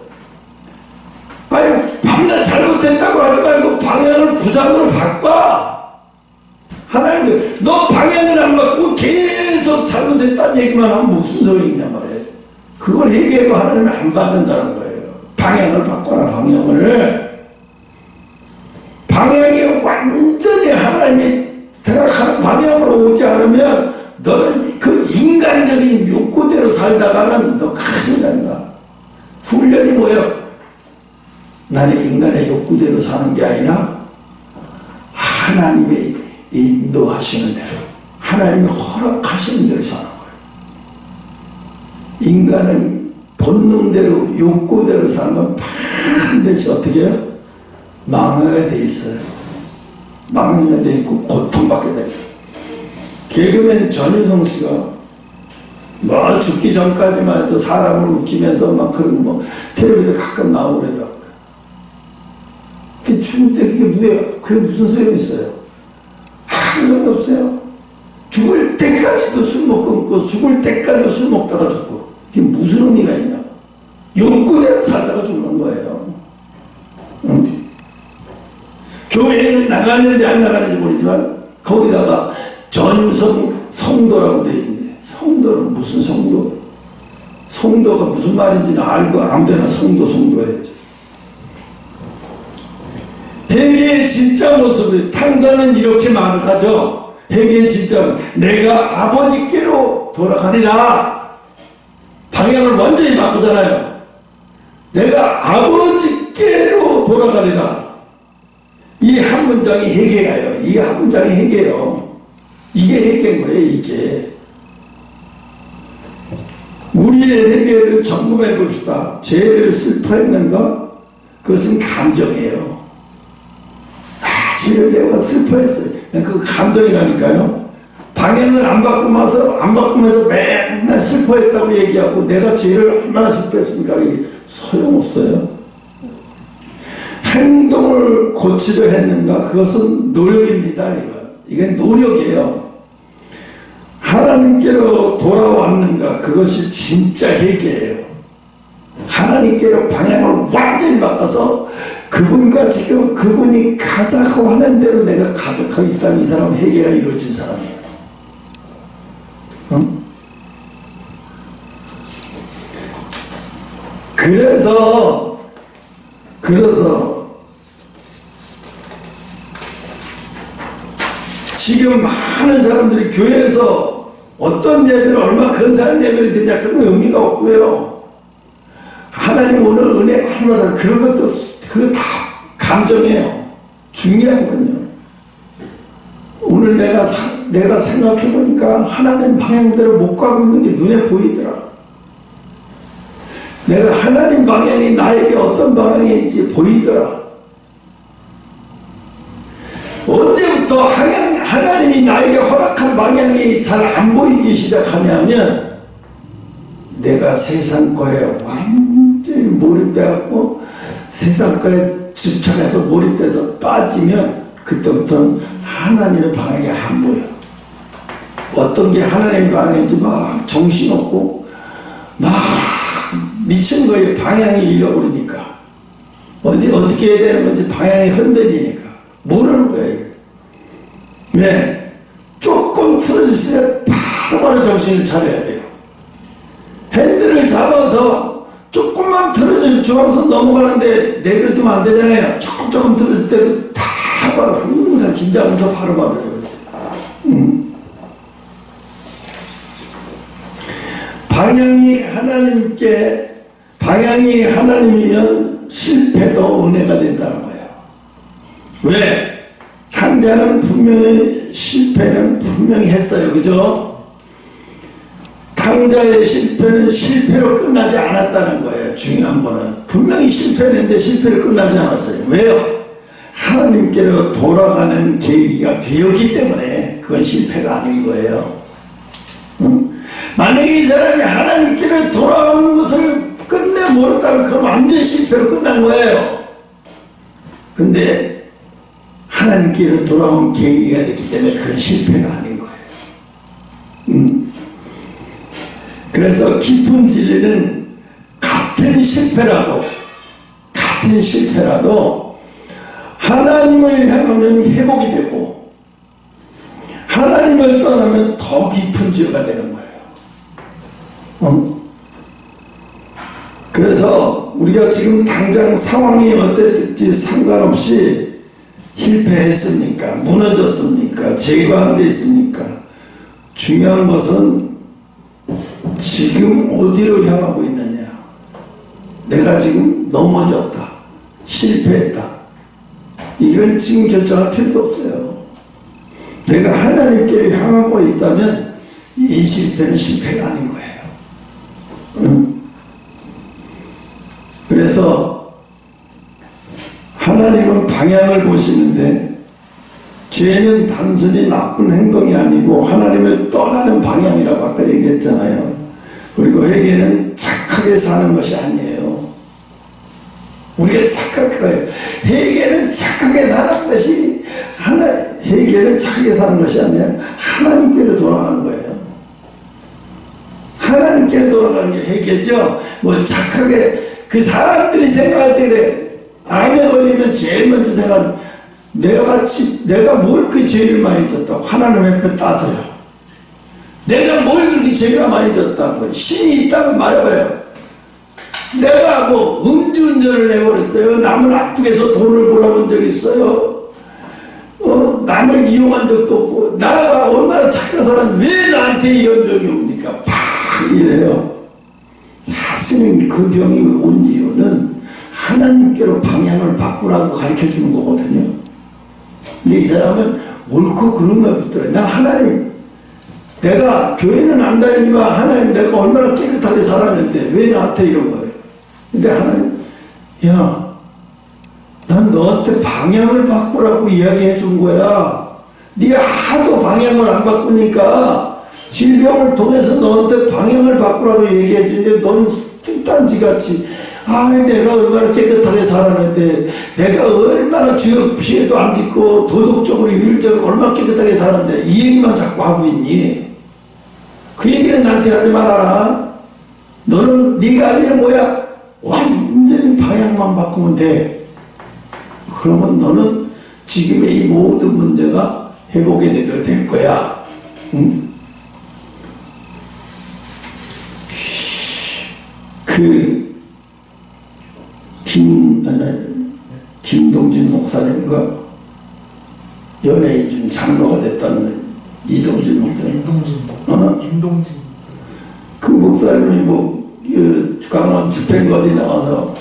아유 밤낮 잘못했다고 하지 말고 방향을 부산으로 바꿔. 하나님도 너 방향을 안 바꾸고 계속 잘못했다는 얘기만 하면 무슨 소리냐 말이에요. 그걸 얘기해도 하나님이 안 받는다는 거예요. 방향을 바꿔라. 방향이 완전히 하나님이 생각하는 방향으로 오지 않으면 너는 그 인간적인 욕구대로 살다가는 너 큰일 난다. 훈련이 뭐예요? 나는 인간의 욕구대로 사는 게 아니라 하나님의 인도하시는 대로 하나님이 허락하시는 대로 사는 거예요. 인간은 본능대로 욕구대로 사는 반드시 어떻게 해요? 망하게 돼 있어요. 망하게 돼 있고 고통받게 돼요. 개그맨 전유성 씨가 뭐 죽기 전까지만 해도 사람을 웃기면서 막 그런 뭐 텔레비전에 가끔 나오고 그러더라고요. 죽을 때 그게 무슨 소용이 있어요? 아무 소용이 없어요. 죽을 때까지도 술 먹고 죽을 때까지도 술 먹다가 죽고 그게 무슨 의미가 있냐? 욕구대로 살다가 죽는 거예요. 응? 교회는 나가는지 안 나가는지 모르지만 거기다가 전유성 성도라고 되어 있는데 성도는 무슨 성도? 성도가 무슨 말인지는 알고 아무데나 성도 해야지. 회개의 진짜 모습을 탕자는 이렇게 말을 하죠. 회개의 진짜 모습. 내가 아버지께로 돌아가리라. 방향을 완전히 바꾸잖아요. 내가 아버지께로 돌아가리라. 이 한 문장이 회개가요. 이 한 문장이 회개요. 이게 회개인 거예요. 이게. 우리의 회개를 점검해 봅시다. 죄를 슬퍼했는가? 그것은 감정이에요. 죄를 내가 슬퍼했어요. 그 감정이라니까요. 방향을 안 바꾸면서 맨날 슬퍼했다고 얘기하고 내가 죄를 얼마나 슬퍼했습니까? 이게 소용없어요. 행동을 고치려 했는가? 그것은 노력입니다. 이건 노력이에요. 하나님께로 돌아왔는가? 그것이 진짜 회개예요. 하나님께로 방향을 완전히 바꿔서 그분과 지금 그분이 가자고 하는 대로 내가 가득하고 있다면 이 사람은 회개가 이루어진 사람이에요. 응? 그래서 지금 많은 사람들이 교회에서 어떤 예배를 얼마 근사한 예배를 드냐 그런 의미가 없고요. 하나님 오늘 은혜 하나다 그런 것도 그거 다 감정이에요. 중요한 건요. 오늘 내가 생각해 보니까 하나님 방향대로 못 가고 있는 게 눈에 보이더라. 내가 하나님 방향이 나에게 어떤 방향인지 보이더라. 언제부터 하나님이 나에게 허락한 방향이 잘 안 보이기 시작하냐면 내가 세상 거에 완전히 몰입돼갖고 세상 거에 집착해서 몰입돼서 빠지면 그때부터 하나님의 방향이 안 보여. 어떤 게 하나님의 방향인지 막 정신없고 막 미친 거에 방향이 잃어버리니까 어떻게 해야 되는 건지 방향이 흔들리니까 모르는 거예요. 왜? 조금 틀어졌을 때 바로바로 정신을 차려야 돼요. 핸들을 잡아서 조금만 틀어져 중앙선 넘어가는데 내버려두면 안 되잖아요. 조금 틀어질 때도 바로바로 항상 긴장하면서 바로바로 해야 돼요. 방향이 하나님이면 실패도 은혜가 된다는 거예요. 왜? 탕자는 분명히 실패는 분명히 했어요. 그죠? 탕자의 실패는 실패로 끝나지 않았다는 거예요. 중요한 거는 분명히 실패했는데 실패로 끝나지 않았어요. 왜요? 하나님께로 돌아가는 계기가 되었기 때문에 그건 실패가 아닌 거예요. 만약에 이 사람이 하나님께로 돌아오는 것을 끝내 모른다면 그건 완전 실패로 끝난 거예요. 근데 하나님께로 돌아온 계기가 됐기 때문에 그건 실패가 아닌 거예요. 그래서 깊은 진리는 같은 실패라도 하나님을 향하면 회복이 되고 하나님을 떠나면 더 깊은 지혜가 되는 거예요. 그래서 우리가 지금 당장 상황이 어땠든지 상관없이 실패했습니까? 무너졌습니까? 제거한 데 있습니까? 중요한 것은 지금 어디로 향하고 있느냐. 내가 지금 넘어졌다. 실패했다. 이건 지금 결정할 필요도 없어요. 내가 하나님께 향하고 있다면 이 실패는 실패가 아닌 거예요. 그래서 하나님은 방향을 보시는데 죄는 단순히 나쁜 행동이 아니고 하나님을 떠나는 방향이라고 아까 얘기했잖아요. 그리고 회개는 착하게 사는 것이 아니에요. 우리가 착각해요. 회개는 착하게 사는 것이 회개는 착하게 사는 것이 아니라 하나님께로 돌아가는 거예요. 하나님께로 돌아가는 게 회개죠. 뭐 착하게 그 사람들이 생각할 때 그래. 암에 걸리면 제일 먼저 생각하는 내가 뭘 그렇게 죄를 많이 졌다고 하나님 앞에 따져요. 내가 뭘 그렇게 죄가 많이 졌다고 신이 있다면 말해봐요. 내가 뭐 음주운전을 해버렸어요. 남을 아프게 해서 돈을 벌어본 적 있어요. 남을 이용한 적도 없고 나가 얼마나 착하게 살았는데 왜 나한테 이런 적이 옵니까? 팍 이래요. 사실은 그 병이 온 이유는 하나님께로 방향을 바꾸라고 가르쳐 주는 거거든요. 근데 이 사람은 옳고 그른 말 붙들어요. 나 하나님, 내가 교회는 안 다니지만 하나님 내가 얼마나 깨끗하게 살았는데 왜 나한테 이런 거예요? 근데 하나님, 야, 난 너한테 방향을 바꾸라고 이야기해 준 거야. 네가 하도 방향을 안 바꾸니까 질병을 통해서 너한테 방향을 바꾸라고 얘기해 주는데 너는 뚱딴지같이 내가 얼마나 깨끗하게 살았는데 내가 얼마나 죄 피해도 안 짓고 도덕적으로 윤리적으로 얼마나 깨끗하게 살았는데 이 얘기만 자꾸 하고 있니? 그 얘기는 나한테 하지 말아라. 너는 네가 아니라 뭐야? 완전히 방향만 바꾸면 돼. 그러면 너는 지금의 이 모든 문제가 회복이 될 거야. 응? 김동진 목사님과 연예인 중 장로가 됐다는 이동진 목사님. 임동진. 그 목사님이 강원 집행거리 나가서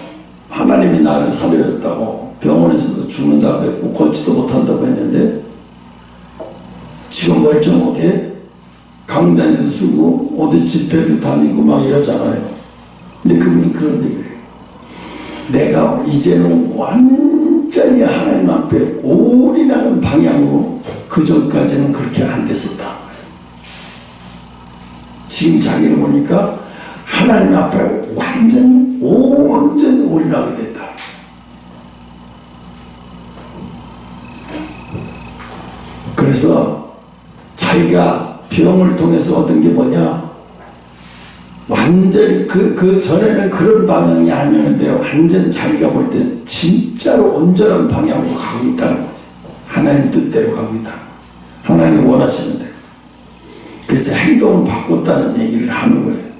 하나님이 나를 살려줬다고 병원에서도 죽는다고 했고 걷지도 못한다고 했는데 지금 멀쩡하게 강단에도 쓰고 어디 집회도 다니고 막 이러잖아요. 근데 그분이 그런 얘기를 해요. 내가 이제는 완전히 하나님 앞에 올인하는 방향으로 그 전까지는 그렇게 안 됐었다. 지금 자기를 보니까 하나님 앞에 완전히 올인하게 됐다. 그래서 자기가 병을 통해서 얻은 게 뭐냐? 완전히 그 전에는 그런 방향이 아니었는데 완전 자기가 볼 때 진짜로 온전한 방향으로 가고 있다는 거지. 하나님 뜻대로 가고 있다. 하나님 원하시는데. 그래서 행동을 바꿨다는 얘기를 하는 거예요.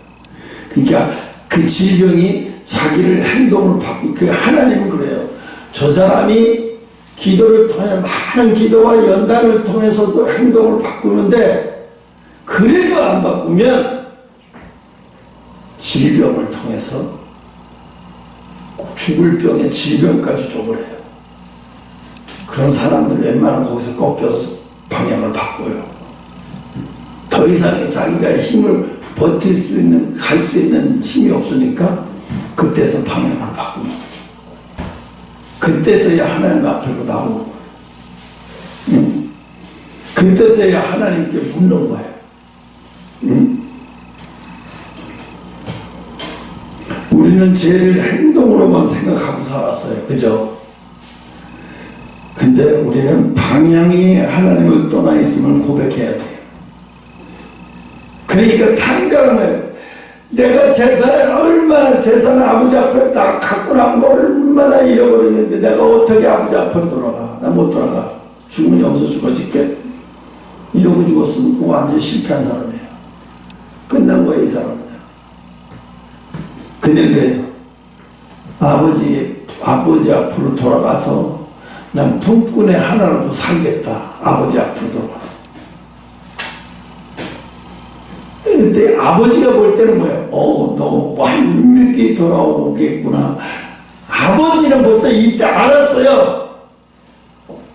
그러니까 그 질병이 자기를 행동을 바꾸고, 하나님은 그래요. 저 사람이 기도를 통해 많은 기도와 연단을 통해서도 행동을 바꾸는데 그래도 안 바꾸면 질병을 통해서 죽을 병에 질병까지 줘버려요. 그런 사람들 웬만하면 거기서 꺾여서 방향을 바꿔요. 더 이상 자기가 힘을 버틸 수 있는, 갈 수 있는 힘이 없으니까 그때서 방향을 바꾸는 거예요. 그때서야 하나님 앞으로 나오는 거예요. 그때서야 하나님께 묻는 거예요. 우리는 죄를 행동으로만 생각하고 살았어요. 그죠? 근데 우리는 방향이 하나님을 떠나 있음을 고백해야 돼요. 그러니까 탄감을, 내가 재산을 얼마나, 재산을 아버지 앞에 딱 갖고 나온 거 얼마나 잃어버리는데 내가 어떻게 아버지 앞으로 돌아가? 나 못 돌아가. 죽으면 여기서 죽어질게. 이러고 죽었으면 그거 완전히 실패한 사람이에요. 끝난 거예요, 이 사람은. 근데 그래요. 아버지 앞으로 돌아가서 난 품꾼의 하나라도 살겠다. 아버지 앞으로 돌아가. 근데 아버지가 볼 때는 뭐예요? 너 완벽히 돌아오겠구나. 아버지는 벌써 이때 알았어요.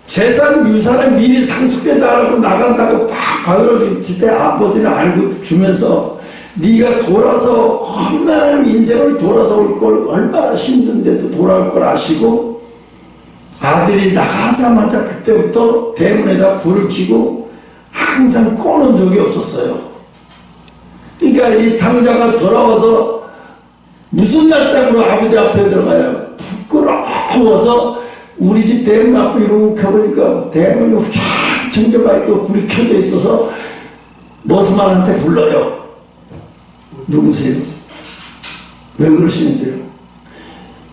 재산, 유산을 미리 상속해달라고 나간다고 팍 받아줄 때 아버지는 알고 주면서 네가 돌아서 험난한 인생을 돌아서 올 걸 얼마나 힘든데도 돌아올 걸 아시고 아들이 나가자마자 그때부터 대문에다 불을 켜고 항상 꺼놓은 적이 없었어요. 그러니까 이 당자가 돌아와서 무슨 날짜로 아버지 앞에 들어가요? 부끄러워서 우리 집 대문 앞에 이러고 켜보니까 대문이 휙 정겨가 있고 불이 켜져 있어서 머스만한테 불러요. 누구세요? 왜 그러시는데요?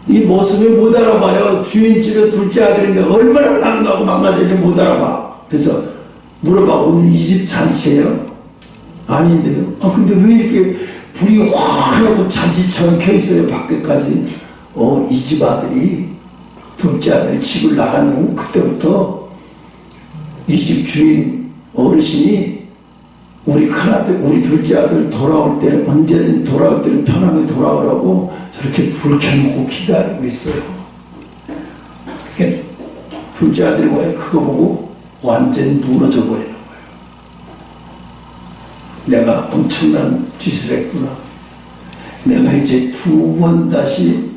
이 모습이 못 알아봐요. 주인집에 둘째 아들인데 얼마나 난가고 망가졌는지 못 알아봐. 그래서 물어봐. 오늘 이 집 잔치예요? 아닌데요. 근데 왜 이렇게 불이 화하고 잔치처럼 켜있어요? 밖에까지. 이 집 아들이, 둘째 아들이 집을 나가는 그때부터 이 집 주인 어르신이 우리 큰아들, 우리 둘째 아들 돌아올 때, 언제든 돌아올 때는 편하게 돌아오라고 저렇게 불 켜놓고 기다리고 있어요. 그러니까 둘째 아들이 뭐예요? 그거 보고 완전히 무너져 버리는 거예요. 내가 엄청난 짓을 했구나. 내가 이제 두 번 다시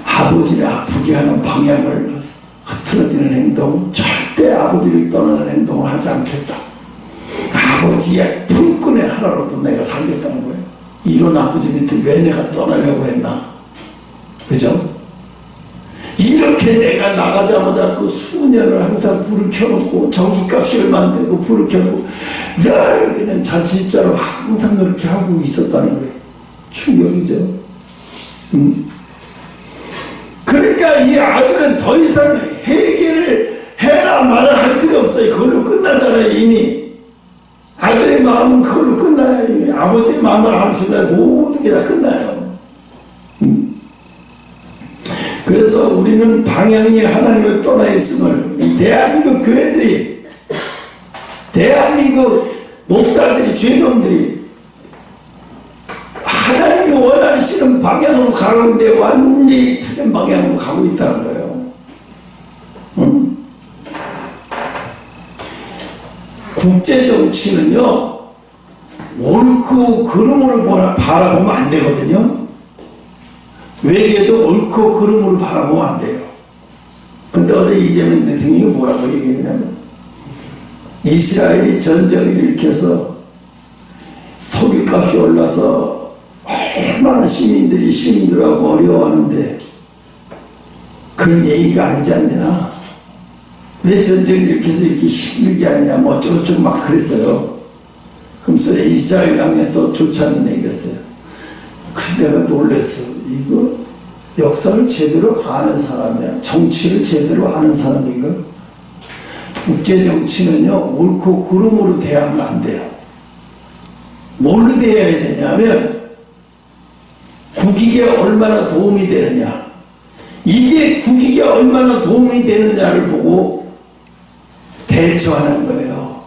아버지를 아프게 하는 방향을 흐트러지는 행동, 절대 아버지를 떠나는 행동을 하지 않겠다. 아버지의 품꾼의 하나로도 내가 살겠다는 거예요. 이런 아버지 밑에 왜 내가 떠나려고 했나? 그죠? 이렇게 내가 나가자마자 그 수년을 항상 불을 켜놓고 전기값을 만들고 불을 켜놓고 늘 그냥 잔치자로 항상 그렇게 하고 있었다는 거예요. 충격이죠. 그러니까 이 아들은 더 이상 해결을 해라 말아 할 필요 없어요. 그걸로 끝나잖아요. 이미 아들의 마음은 그걸로 끝나요. 이미 아버지의 마음을 아는 순간 모든 게 다 끝나요. 그래서 우리는 방향이 하나님을 떠나 있음을, 이 대한민국 교회들이, 대한민국 목사들이, 죄종들이 하나님이 원하시는 방향으로 가는데 완전히 틀린 방향으로 가고 있다는 거예요. 응? 국제정치는요, 옳고 그름으로 바라보면 안 되거든요. 외교도 옳고 그름으로 바라보면 안 돼요. 근데 어제 이재명 대통령이 뭐라고 얘기했냐면, 이스라엘이 전쟁을 일으켜서 석유값이 올라서 얼마나 시민들하고 어려워하는데 그런 얘기가 아니지 않냐. 왜 전쟁을 일으켜서 이렇게 힘들게 하느냐, 뭐 어쩌고저쩌고 막 그랬어요. 그러면서 이스라엘 향해서 좋지 않은 얘기를 했어요. 그래서 내가 놀랐어. 이거 역사를 제대로 아는 사람이야. 정치를 제대로 아는 사람인가? 국제정치는요, 옳고 그름으로 대하면 안 돼요. 뭘로 대해야 되냐면, 국익에 얼마나 도움이 되느냐. 이게 국익에 얼마나 도움이 되느냐를 보고 대처하는 거예요.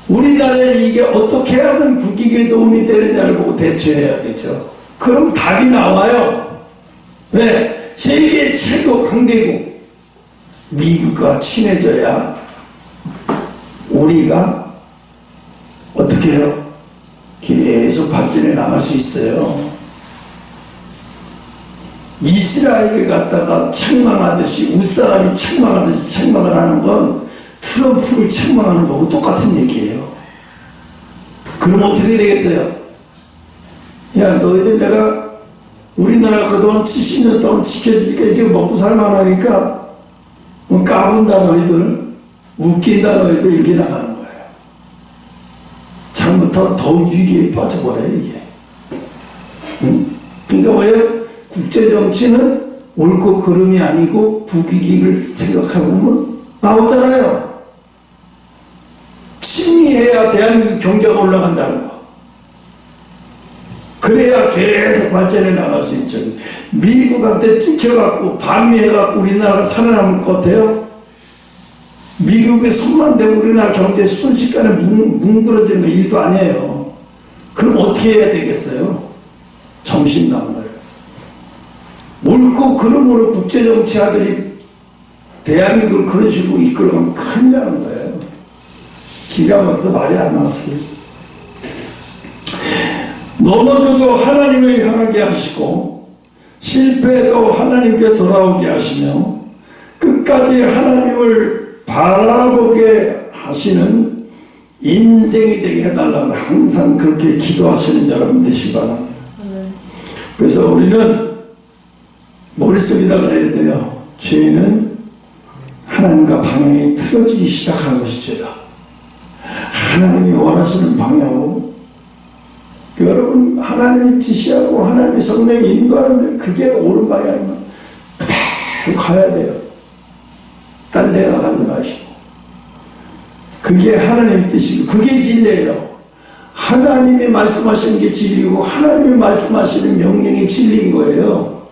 우리나라에 이게 어떻게 하면 국익에 도움이 되느냐를 보고 대처해야 되죠. 그럼 답이 나와요. 왜? 세계 최고 강대국 미국과 친해져야 우리가 어떻게 해요? 계속 발전해 나갈 수 있어요. 이스라엘을 갖다가 책망하듯이, 웃사람이 책망하듯이 책망을 하는 건 트럼프를 책망하는 거고 똑같은 얘기예요. 그럼 어떻게 되겠어요? 야, 너희들 내가 우리나라 그동안 70년 동안 지켜주니까 이제 먹고 살만하니까 까분다 너희들, 웃긴다 너희들, 이렇게 나가는 거예요. 잘못하면 더욱 위기에 빠져버려요, 이게. 응? 그러니까 왜 국제정치는 옳고 그름이 아니고 국익을 생각해보면 나오잖아요. 친미해야 대한민국 경제가 올라간다는 거. 그래야 계속 발전해 나갈 수 있죠. 미국한테 찍혀갖고 반미해갖고 우리나라가 살아남을 것 같아요? 미국의 손만 대고 우리나라 경제 순식간에 뭉그러지는 거 일도 아니에요. 그럼 어떻게 해야 되겠어요? 정신 나간 거예요. 옳고 그름으로 국제정치아들이 대한민국을 그런 식으로 이끌어가면 큰일 나는 거예요. 기가 막혀서 말이 안 나왔어요. 넘어져도 하나님을 향하게 하시고 실패해도 하나님께 돌아오게 하시며 끝까지 하나님을 바라보게 하시는 인생이 되게 해달라고 항상 그렇게 기도하시는 여러분 되시기 바랍니다. 그래서 우리는 머릿속에다 그래야 돼요. 죄는 하나님과 방향이 틀어지기 시작하는 것이 죄다. 하나님이 원하시는 방향으로, 여러분 하나님이 지시하고 하나님의 성령이 인도하는데 그게 옳은 방향이면 그대로 가야 돼요. 딴 데 가지 마시고. 그게 하나님의 뜻이고 그게 진리예요. 하나님이 말씀하시는 게 진리고 하나님이 말씀하시는 명령이 진리인 거예요.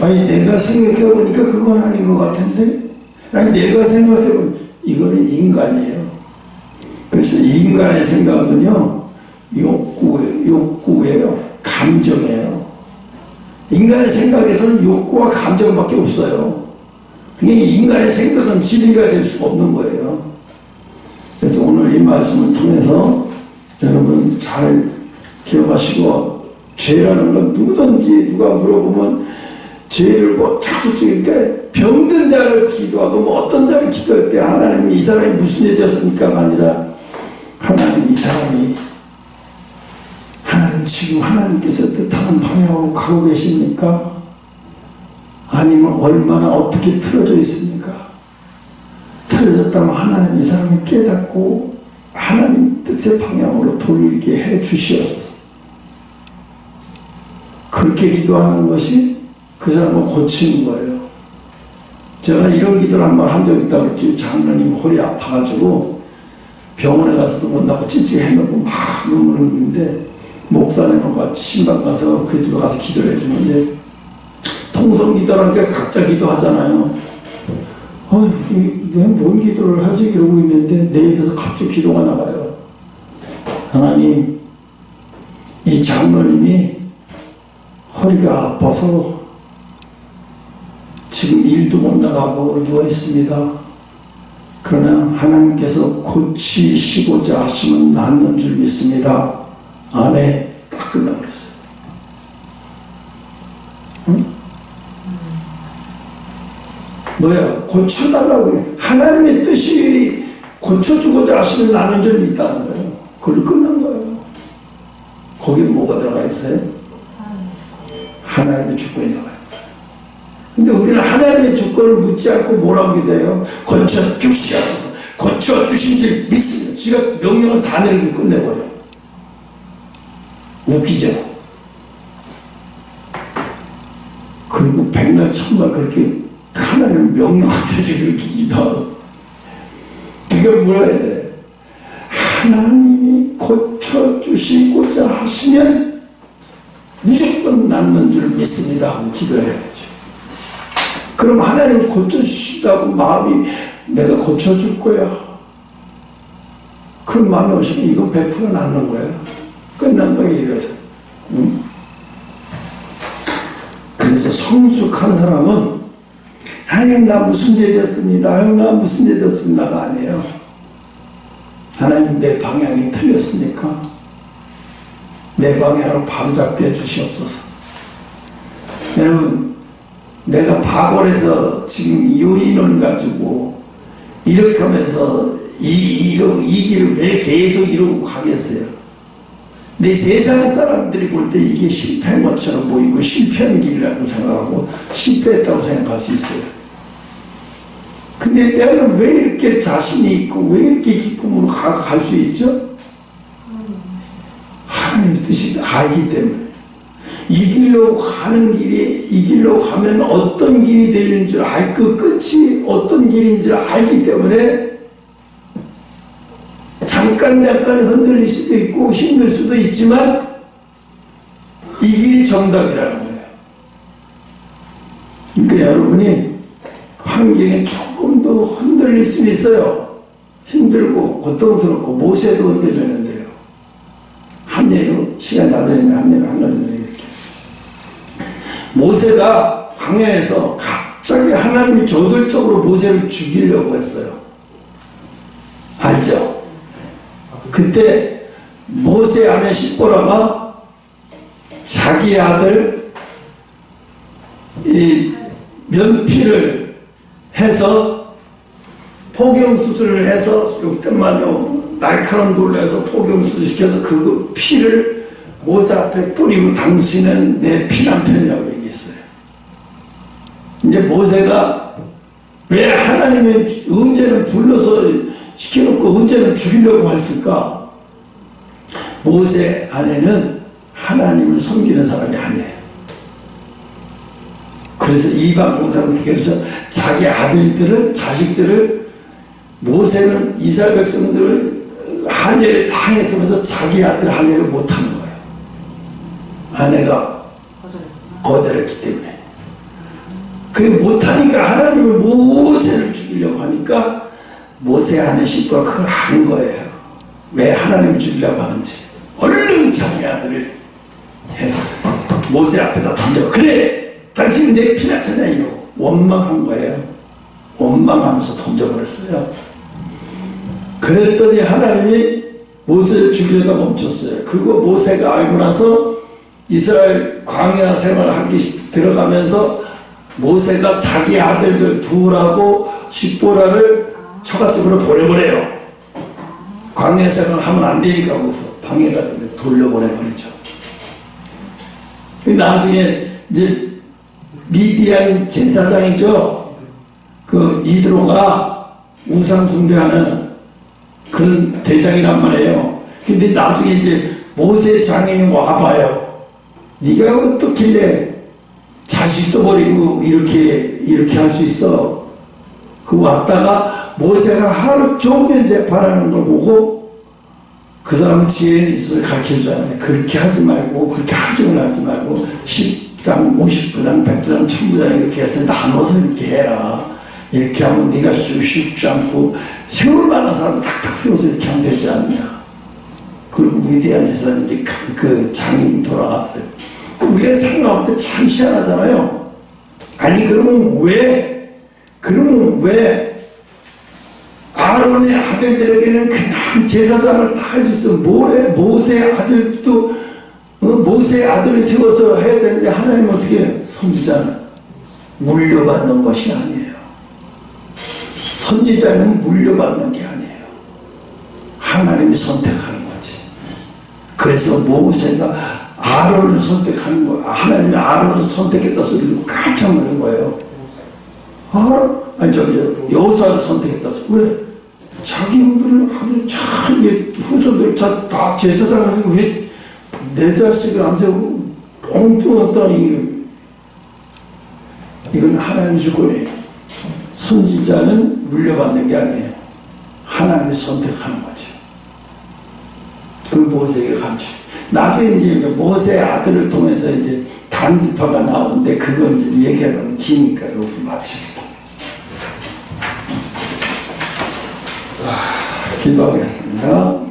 아니 내가 생각해보니까 그건 아닌 것 같은데, 아니 내가 생각해보면 이거는 인간이에요. 그래서 인간의 생각은요 욕구예요. 감정이에요. 인간의 생각에서는 욕구와 감정밖에 없어요. 그게 인간의 생각은 진리가 될 수가 없는 거예요. 그래서 오늘 이 말씀을 통해서 여러분 잘 기억하시고, 죄라는 건 누구든지 누가 물어보면 죄를 뭐 자꾸 이렇게 병든 자를 기도하고 뭐 어떤 자를 기도할 때 하나님이 이 사람이 무슨 죄졌습니까가 아니라 하나님 이 사람이 하나님 지금 하나님께서 뜻하는 방향으로 가고 계십니까? 아니면 얼마나 어떻게 틀어져 있습니까? 틀어졌다면 하나님 이 사람이 깨닫고 하나님 뜻의 방향으로 돌리게 해 주시옵소서. 그렇게 기도하는 것이 그 사람을 고치는 거예요. 제가 이런 기도를 한번 한 적 있다고 그랬지. 장로님 허리 아파가지고 병원에 가서도 못 나고 찌찌 해놓고 막 눈물을 흘리는데 목사님하고 같이 신방 가서 그 집에 가서 기도를 해주는데 통성기도라니까 각자 기도하잖아요. 뭔 기도를 하지 이러고 있는데 내 입에서 갑자기 기도가 나가요. 하나님, 이 장로님이 허리가 아파서 지금 일도 못 나가고 누워 있습니다. 그러나 하나님께서 고치시고자 하시면 낫는 줄 믿습니다. 아멘. 딱 끝나버렸어요. 응? 뭐야? 고쳐달라고 해. 하나님의 뜻이 고쳐주고자 하시면 낫는 줄 믿다는 거예요. 그걸로 끝난 거예요. 거기에 뭐가 들어가 있어요? 하나님의 주권이 들어가 있어요. 근데 우리는 하나님의 주권을 묻지 않고 뭐라고 기도해요? 고쳐주시옵소서. 고쳐주신 줄 믿습니다. 지가 명령을 다 내리고 끝내버려. 웃기죠? 그리고 백날 천날 그렇게 하나님 명령한테 지금 그렇게 기도하고 이걸 물어야 돼. 하나님이 고쳐주시고자 하시면 무조건 낫는 줄 믿습니다 하고 기도해야 되죠. 그럼 하나님 고쳐주시다고 마음이 내가 고쳐줄 거야. 그런 마음이 오시면 이거 100% 낫는 거예요. 끝난 거예요. 이래서. 응? 그래서 성숙한 사람은 하나님 나 무슨 죄 졌습니다. 하나님 나 무슨 죄 졌습니다가 아니에요. 하나님 내 방향이 틀렸으니까 내 방향을 바로잡게 해주시옵소서. 여러분 내가 바골에서 지금 이 인원 가지고 이렇게 하면서 이 길을 왜 계속 이러고 가겠어요? 내 세상 사람들이 볼 때 이게 실패한 것처럼 보이고 실패한 길이라고 생각하고 실패했다고 생각할 수 있어요. 근데 내가 왜 이렇게 자신이 있고 왜 이렇게 기쁨으로 갈 수 있죠? 하나님의 뜻이 알기 때문에. 이 길로 가는 길이 이 길로 가면 어떤 길이 되는 줄 알, 그 끝이 어떤 길인 줄 알기 때문에 잠깐 흔들릴 수도 있고 힘들 수도 있지만 이 길이 정답이라는 거예요. 그러니까 여러분이 환경에 조금 더 흔들릴 수는 있어요. 힘들고 고통스럽고 모세도 흔들리는데요. 한 예로 시간 다 되니까 한 예로 하려면 이렇게 모세가 광야에서 갑자기 하나님이 저돌적으로 모세를 죽이려고 했어요. 알죠? 그때 모세 아내 십보라가 자기 아들 이 면피를 해서 포경수술을 해서 6대만요 날카로운 돌로 해서 포경수술 시켜서 그 피를 모세 앞에 뿌리고 당신은 내 피남편이라고 얘기했어요. 이제 모세가 왜 하나님의 언제는 불러서 시켜놓고 언제는 죽이려고 했을까? 모세 아내는 하나님을 섬기는 사람이 아니에요. 그래서 이방 공사는 그래서 자기 아들들을 자식들을 모세는 이스라엘 백성들을 할례를 다 했으면서 자기 아들 할례를 못하는 거예요. 아내가 거절했기 때문에. 그리고 못하니까 하나님은 모세를 죽이려고 하니까 모세 아내 식구가 그걸 아는 거예요. 왜 하나님을 죽이려고 하는지. 얼른 자기 아들을 해서 모세 앞에다 던져. 그래! 당신이 내 피나타냐 이러고 원망한 거예요. 원망하면서 던져버렸어요. 그랬더니 하나님이 모세를 죽이려다 멈췄어요. 그거 모세가 알고 나서 이스라엘 광야 생활하기 들어가면서 모세가 자기 아들들 둘하고 십보라를 처갓집으로 보내버려요. 광야 생활을 하면 안 되니까 거기서 방해가 되면 돌려보내버리죠. 나중에 이제 미디안 제사장이죠. 그 이드로가 우상 숭배하는 그런 대장이란 말이에요. 근데 나중에 이제 모세 장인이 와봐요. 네가 어떻길래 자식도 버리고 이렇게 할 수 있어? 그 왔다가 모세가 하루 종일 재판하는 걸 보고 그 사람은 지혜는 있어서 가르쳐주잖아요. 그렇게 하지 말고 그렇게 하루 종일 하지 말고 10장, 50부장, 100부장, 1000부장 이렇게 해서 나눠서 이렇게 해라. 이렇게 하면 네가 쉽지 않고 세월 많은 사람을 탁탁 세워서 이렇게 하면 되지 않냐. 그리고 위대한 제사님이 그 장인 돌아갔어요. 우리가 생각할 때 참 희한하잖아요. 아니 그러면 왜 아론의 아들들에게는 그냥 제사장을 다 해줬어. 모세의 아들도 모세의 아들을 세워서 해야 되는데 하나님은 어떻게 해요? 선지자는 물려받는 것이 아니에요. 선지자는 물려받는 게 아니에요. 하나님이 선택하는 거지. 그래서 모세가 아론을 선택하는 거예요. 하나님이 아론을 선택했다 소리 듣고 깜짝 놀란 거예요. 여호사를 선택했다 소리. 왜? 자기 형들을 하는 참 후손들 다 제사장을 왜 내 자식을 안 세우고 엉뚱하다. 이건 하나님의 주권이에요. 선지자는 물려받는 게 아니에요. 하나님이 선택하는 거죠. 그 모세에게 가르쳐. 나중에 이제 모세의 아들을 통해서 이제 단지파가 나오는데 그건 이제 얘기하면 기니까 여기서 마칩시다. 기도하겠습니다.